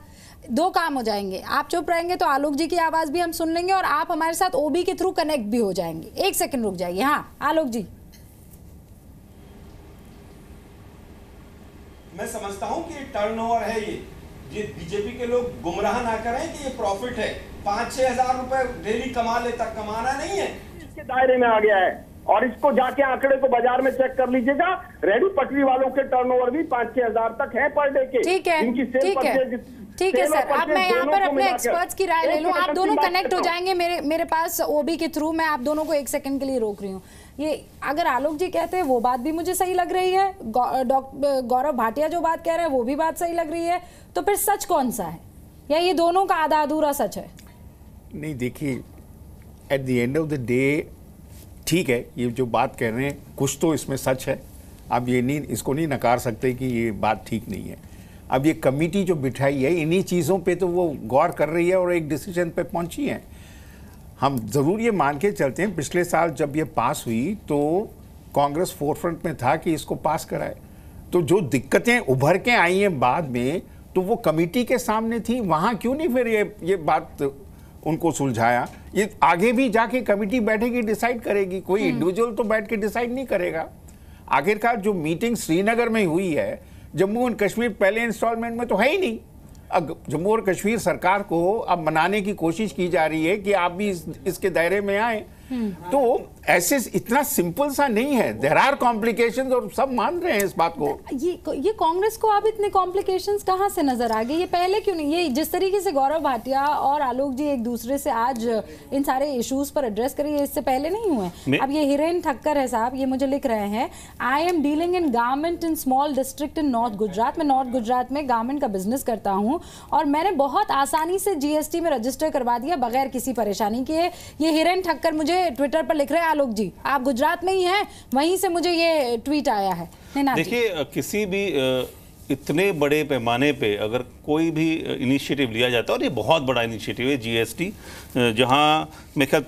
2 काम हो जाएंगे, आप चुप रहेंगे तो आलोक जी की आवाज भी हम सुन लेंगे और आप हमारे साथ ओबी के थ्रू कनेक्ट भी हो जाएंगे। 1 सेकंड रुक जाइए। हाँ आलोक जी, मैं समझता हूं कि टर्नओवर है ये बीजेपी के लोग गुमराह ना करें कि ये प्रॉफिट है। 5-6 हजार रुपए डेली कमा लेता, कमाना नहीं है, इसके दायरे में आ गया है। और इसको जाके आंकड़े को बाजार में चेक कर लीजिएगा। रेडी पटरी वालों के टर्नओवर भी 5-6 हजार तक है पर डे के। ठीक है, ठीक है सर। अब मैं यहाँ पर अपने एक्सपर्ट्स की राय ले लूं। आप दोनों कनेक्ट हो जाएंगे मेरे पास ओबी के थ्रू। मैं आप दोनों को 1 सेकंड के लिए रोक रही हूँ। ये अगर आलोक जी कहते हैं वो बात भी मुझे सही लग रही है, गौरव भाटिया जो बात कह रहे हैं वो भी बात सही लग रही है, तो फिर सच कौन सा है? या ये दोनों का आधा अधूरा सच है? नहीं देखिए, eight the end of the day ठीक है, ये जो बात कह रहे हैं कुछ तो इसमें सच है। आप ये नहीं, इसको नहीं नकार सकते कि ये बात ठीक नहीं है। अब ये कमेटी जो बिठाई है इन्हीं चीज़ों पे तो वो गौर कर रही है और एक डिसीजन पे पहुंची है। हम ज़रूर ये मान के चलते हैं, पिछले साल जब ये पास हुई तो कांग्रेस फोरफ्रंट में था कि इसको पास कराए। तो जो दिक्कतें उभर के आई हैं बाद में, तो वो कमेटी के सामने थी, वहाँ क्यों नहीं फिर ये बात उनको सुलझाया? ये आगे भी जाके कमेटी बैठेगी, डिसाइड करेगी, कोई इंडिविजुअल तो बैठ के डिसाइड नहीं करेगा। आखिरकार जो मीटिंग श्रीनगर में हुई है, जम्मू एंड कश्मीर पहले इंस्टॉलमेंट में तो है ही नहीं। अब जम्मू और कश्मीर सरकार को अब मनाने की कोशिश की जा रही है कि आप भी इसके दायरे में आए। तो ऐसे इतना सिंपल सा नहीं है, देयर आर कॉम्प्लिकेशंस और सब मान रहे हैं इस बात को। ये कांग्रेस को अब इतने कॉम्प्लिकेशंस कहाँ से नजर आ गए? ये पहले क्यों नहीं? ये जिस तरीके से गौरव भाटिया और आलोक जी एक दूसरे से आज इन सारे इश्यूज पर एड्रेस करिए, इससे पहले नहीं हुए। अब ये हिरेन ठक्कर है साहब, ये मुझे लिख रहे हैं, I am dealing in garment in small district in north Gujarat. मैं नॉर्थ गुजरात में गारमेंट का बिजनेस करता हूँ और मैंने बहुत आसानी से GST में रजिस्टर करवा दिया बगैर किसी परेशानी के। ये हिरेन ठक्कर मुझे ट्विटर पर लिख रहे हैं, आलोक जी आप गुजरात में ही हैं, वहीं से मुझे ये ट्वीट आया है। देखिए, किसी भी इतने बड़े पैमाने पे अगर कोई भी इनिशिएटिव लिया जाता है, और ये बहुत बड़ा इनिशिएटिव है GST, जहां मेरे ख्याल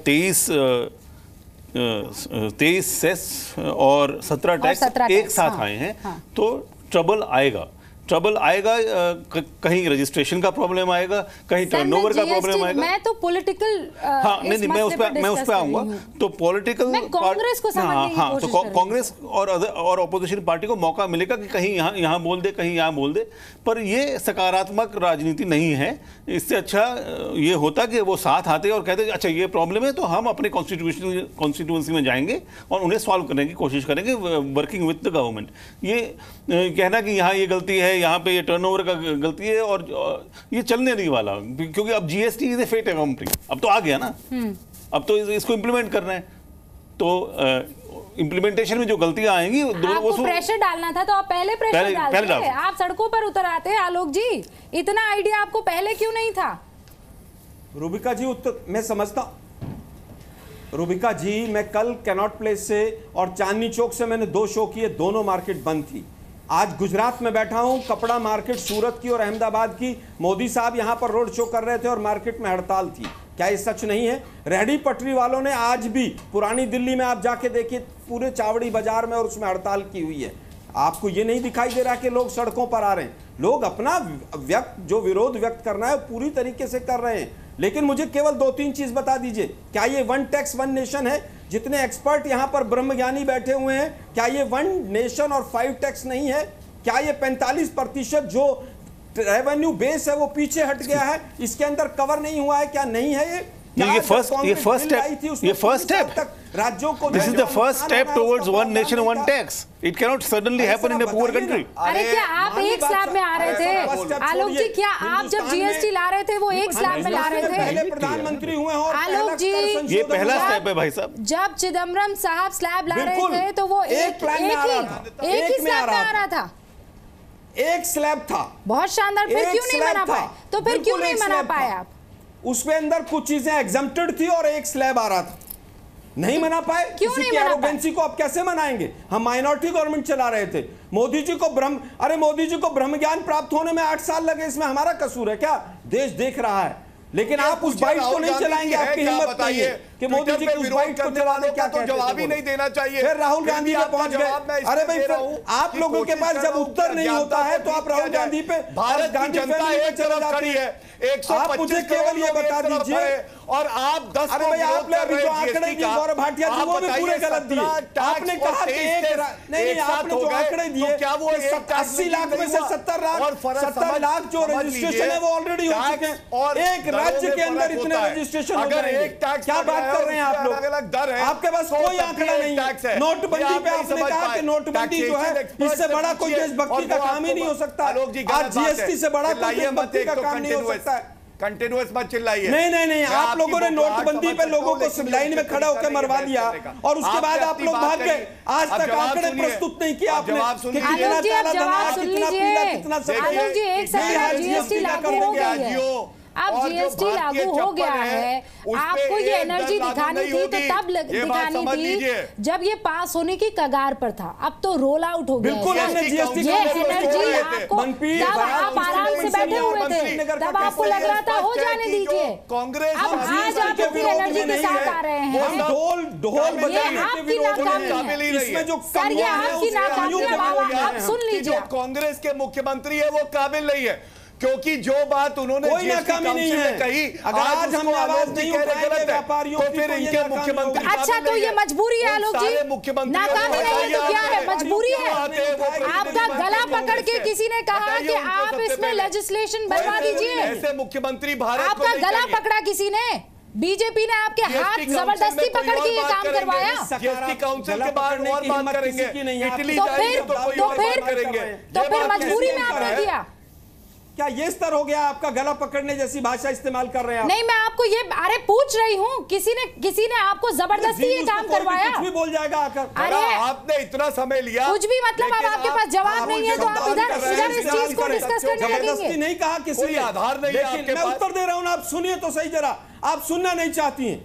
23 सेस और 17 टैक्स एक साथ आए हैं, तो ट्रबल आएगा। कहीं रजिस्ट्रेशन का प्रॉब्लम आएगा, कहीं टर्नओवर का प्रॉब्लम आएगा। मैं तो पॉलिटिकल नहीं, मैं उस पे आऊंगा। तो पॉलिटिकल कांग्रेस को समझने की कोशिश तो कांग्रेस और ऑपोजिशन पार्टी को मौका मिलेगा कि कहीं यहाँ बोल दे, कहीं यहाँ बोल दे, पर ये सकारात्मक राजनीति नहीं है। इससे अच्छा ये होता कि वो साथ आते और कहते अच्छा ये प्रॉब्लम है तो हम अपने कॉन्स्टिट्यूंसी में जाएंगे और उन्हें सॉल्व करने की कोशिश करेंगे, वर्किंग विद द गवर्नमेंट। ये कहना कि यहाँ ये गलती है, यहाँ पे ये टर्नओवर का गलती है, और ये चलने नहीं वाला, क्योंकि अब GST इज ए फेट अकॉम्प्ली, अब तो आ गया ना, अब तो इसको इम्प्लीमेंट करना है। तो इम्प्लीमेंटेशन में जो गलतियां आएंगी आपको प्रेशर डालना था, तो आप पहले प्रेशर डालते, आप सड़कों पर उतर आते हैं। आलोक जी, इतना आइडिया आपको पहले क्यों नहीं था? रूबिका जी, मैं समझता, रूबिका जी, मैं कल कैनॉट प्लेस से और चांदनी चौक से मैंने 2 शो किए, दोनों मार्केट बंद थी। आज गुजरात में बैठा हूं, कपड़ा मार्केट सूरत की और अहमदाबाद की, मोदी साहब यहां पर रोड शो कर रहे थे और मार्केट में हड़ताल थी। क्या ये सच नहीं है? रेहड़ी पटरी वालों ने आज भी पुरानी दिल्ली में आप जाके देखिए, पूरे चावड़ी बाजार में और उसमें हड़ताल की हुई है। आपको ये नहीं दिखाई दे रहा कि लोग सड़कों पर आ रहे हैं? लोग अपना जो विरोध व्यक्त करना है पूरी तरीके से कर रहे हैं। लेकिन मुझे केवल 2-3 चीज बता दीजिए, क्या ये 1 टैक्स 1 नेशन है? जितने एक्सपर्ट यहाँ पर ब्रह्मज्ञानी बैठे हुए हैं, क्या ये 1 नेशन और 5 टैक्स नहीं है? क्या ये 45% जो रेवेन्यू बेस है वो पीछे हट गया है, इसके अंदर कवर नहीं हुआ है? क्या नहीं है ये? ये फर्स्ट स्टेप राज्यों को this is the first step towards one nation one tax. It cannot suddenly happen in a poor country. अरे क्या आप एक स्लैब में आ रहे थे आलोक जी? क्या आप जब जीएसटी ला रहे थे वो एक स्लैब में ला रहे थे? प्रधानमंत्री हुए और आलोक जी ये पहला स्टेप है भाई साहब. जब चिदम्बरम साहब स्लैब ला रहे थे तो वो एक ही स्लैब में आ रहा था. एक स्लैब था, बहुत शानदार. फिर क्यों नहीं बना पाए? तो फिर क्यों नहीं बना पाए आप? उसमें अंदर कुछ चीजें एग्जम्प्टेड थी और एक स्लैब आ रहा था. नहीं मना पाए. क्यों किसी नहीं की मना एरोगेंसी को आप कैसे मनाएंगे? हम माइनॉरिटी गवर्नमेंट चला रहे थे. मोदी जी को ब्रह्म ज्ञान प्राप्त होने में 8 साल लगे. इसमें हमारा कसूर है क्या? देश देख रहा है. लेकिन आप उस बाइट को नहीं चलाएंगे. आपकी हिम्मत नहीं है कि मोदी जी की उस बाइट को चलाने क्या तो जवाब ही नहीं देना चाहिए. फिर राहुल गांधी पे पहुंच गए. अरे भाई फिर आप लोगों के पास जब उत्तर नहीं होता है तो आप राहुल गांधी पे, भारत की जनता एक तरफ खड़ी है, 125 मुझे केवल ये बता दीजिए. और आप 10 अरे भाई आपने अभी जो आंकड़े दिए गौरव भाटिया जी वो भी पूरे गलत दिए. आपने कहा कि नहीं आपने जो आंकड़े दिए क्या वो 80 लाख में से 70 लाख जो रजिस्ट्रेशन है वो ऑलरेडी हो चुके हैं. और एक राज्य के अंदर इतने रजिस्ट्रेशन हो जाएंगे. क्या बात कर रहे हैं आप लोग? अलग दर है. आपके पास कोई आंकड़ा नहीं है. नोटबंदी पे आपने कहा कि नोटबंदी जो है इससे बड़ा कोई देशभक्ति का काम ही नहीं हो सकता. आज जीएसटी से बड़ा कोई देशभक्ति का काम नहीं हो सकता है. कंटिन्यूअस मत चिल्लाइए. नहीं आप लोगों ने नोटबंदी पे लोगों को लाइन में खड़ा होकर मरवा दिया और उसके बाद आप लोग भाग गए. आज तक आंकड़े प्रस्तुत नहीं किया आपने. आलोक जी आप जवाब सुन लीजिए. आलोक जी एक सेकंड, जीएसटी लागू हो गया है. अब जीएसटी लागू हो गया है. आपको ये एनर्जी दिखानी थी तो तब दिखानी थी जब ये पास होने की कगार पर था. अब तो रोल आउट हो गया. बिल्कुल हमने जीएसटी ये एनर्जी आपको तब आप आराम से बैठे हुए थे, तब आपको लग रहा था हो जाने दीजिए. कांग्रेस अब आज आप इतनी एनर्जी के साथ आ रहे हैं. ये आपकी नाकामी है. इसमें जो सर ये आपकी नाकामी है. आप सुन लीजिए. कांग्रेस के मुख्यमंत्री है वो काबिल नहीं है क्योंकि जो बात उन्होंने कोई नाकामी नहीं है कही. अगर आज हम आवाज नहीं उठाएंगे व्यापारियों तो फिर इनके मुख्यमंत्री. अच्छा तो ये मजबूरी है आलोक जी. नाकामी नहीं है तो क्या है? मजबूरी है. आपका गला पकड़ के किसी ने कहा कि आप इसमें लेजिस्लेशन बनवा दीजिए. ऐसे मुख्यमंत्री भारत आपका गला पकड़ा किसी ने. बीजेपी ने आपके हाथ जबरदस्ती पकड़ के ये काम करवाया. जीएसटी काउंसिल के बाद और बात करेंगे. इटली तो फिर मजबूरी में आपने किया. क्या ये स्तर हो गया आपका? गला पकड़ने जैसी भाषा इस्तेमाल कर रहे हैं आप. नहीं मैं आपको ये अरे पूछ रही हूँ. किसी ने आपको जबरदस्ती ये काम करवाया. कुछ भी बोल जाएगा आकर. अरे आपने इतना समय लिया. कुछ भी मतलब अब आपके पास जवाब नहीं है तो आप इधर इस चीज को डिस्कस करने लगेंगे. नहीं कहा किसी ने. आधार नहीं है. मैं उत्तर दे रहा हूँ, आप सुनिए तो सही जरा. आप सुनना नहीं चाहती हैं.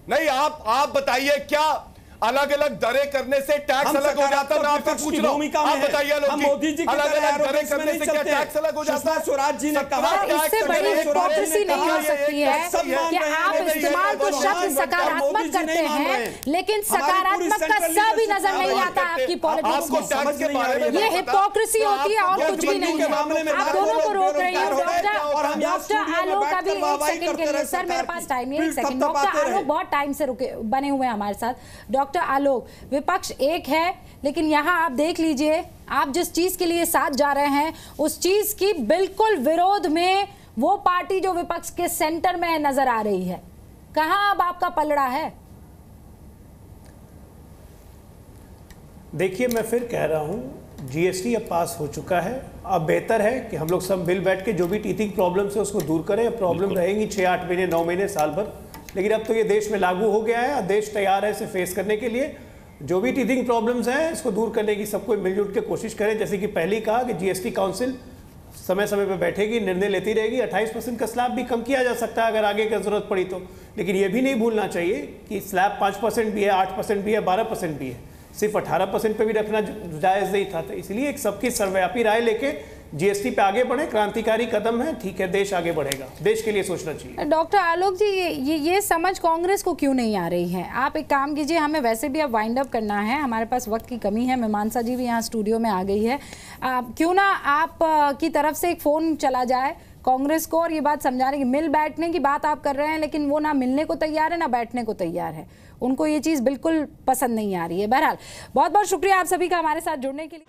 नहीं आप बताइए क्या अलग अलग दरें करने से टैक्स अलग हो जाता है? आपसे पूछ रहा हूं. आप बताइए मोदी जी अलग अलग दरें करने से क्या टैक्स अलग हो जाता है? स्वराज जी ने कहा इससे बड़ी हिपोक्रेसी नहीं हो सकती है कि आप इस्तेमाल तो शब्द सकारात्मक करते हैं लेकिन सकारात्मक का स भी नजर नहीं आता आपकी पॉलिटिक्स में. ये हिपोक्रेसी होती है और कुछ भी नहीं है. आप दोनों को रोक रही हूँ. डॉक्टर आलोक का भी एक सेकंड के लिए. सर मेरे पास टाइम नहीं. एक सेकंड. डॉक्टर आलोक बहुत टाइम से रुके बने हुए हैं हमारे साथ. डॉक्टर आलोक, विपक्ष एक है लेकिन यहां आप देख लीजिए आप जिस चीज के लिए साथ जा रहे हैं उस चीज की बिल्कुल विरोध में वो पार्टी जो विपक्ष के सेंटर में नजर आ रही है. कहां अब आपका पलड़ा है? देखिए मैं फिर कह रहा हूं जीएसटी अब पास हो चुका है. अब बेहतर है कि हम लोग सब मिल बैठ के जो भी टीथिंग प्रॉब्लम्स है उसको दूर करें. प्रॉब्लम रहेंगी 6-8 महीने 9 महीने साल भर, लेकिन अब तो ये देश में लागू हो गया है और देश तैयार है इसे फेस करने के लिए. जो भी टीथिंग प्रॉब्लम्स हैं इसको दूर करने की सबको मिलजुल के कोशिश करें. जैसे कि पहले ही कहा कि जीएसटी काउंसिल समय समय पर बैठेगी, निर्णय लेती रहेगी. 28% का स्लैब भी कम किया जा सकता है अगर आगे की जरूरत पड़ी तो. लेकिन ये भी नहीं भूलना चाहिए कि स्लैब 5% भी है, 8% भी है, 12% भी है. सिर्फ 18% पे भी रखना जायज़ नहीं था. तो इसलिए एक सबकी सर्वव्यापी राय लेके जीएसटी पे आगे बढ़े. क्रांतिकारी कदम है, ठीक है, देश आगे बढ़ेगा. देश के लिए सोचना चाहिए. डॉक्टर आलोक जी ये समझ कांग्रेस को क्यों नहीं आ रही है? आप एक काम कीजिए, हमें वैसे भी अब वाइंड अप करना है, हमारे पास वक्त की कमी है. मीमांसा जी भी यहाँ स्टूडियो में आ गई है. क्यों ना आप की तरफ से एक फ़ोन चला जाए कांग्रेस को और ये बात समझाने की. मिल बैठने की बात आप कर रहे हैं लेकिन वो ना मिलने को तैयार है ना बैठने को तैयार है. उनको ये चीज़ बिल्कुल पसंद नहीं आ रही है. बहरहाल बहुत बहुत शुक्रिया आप सभी का हमारे साथ जुड़ने के लिए.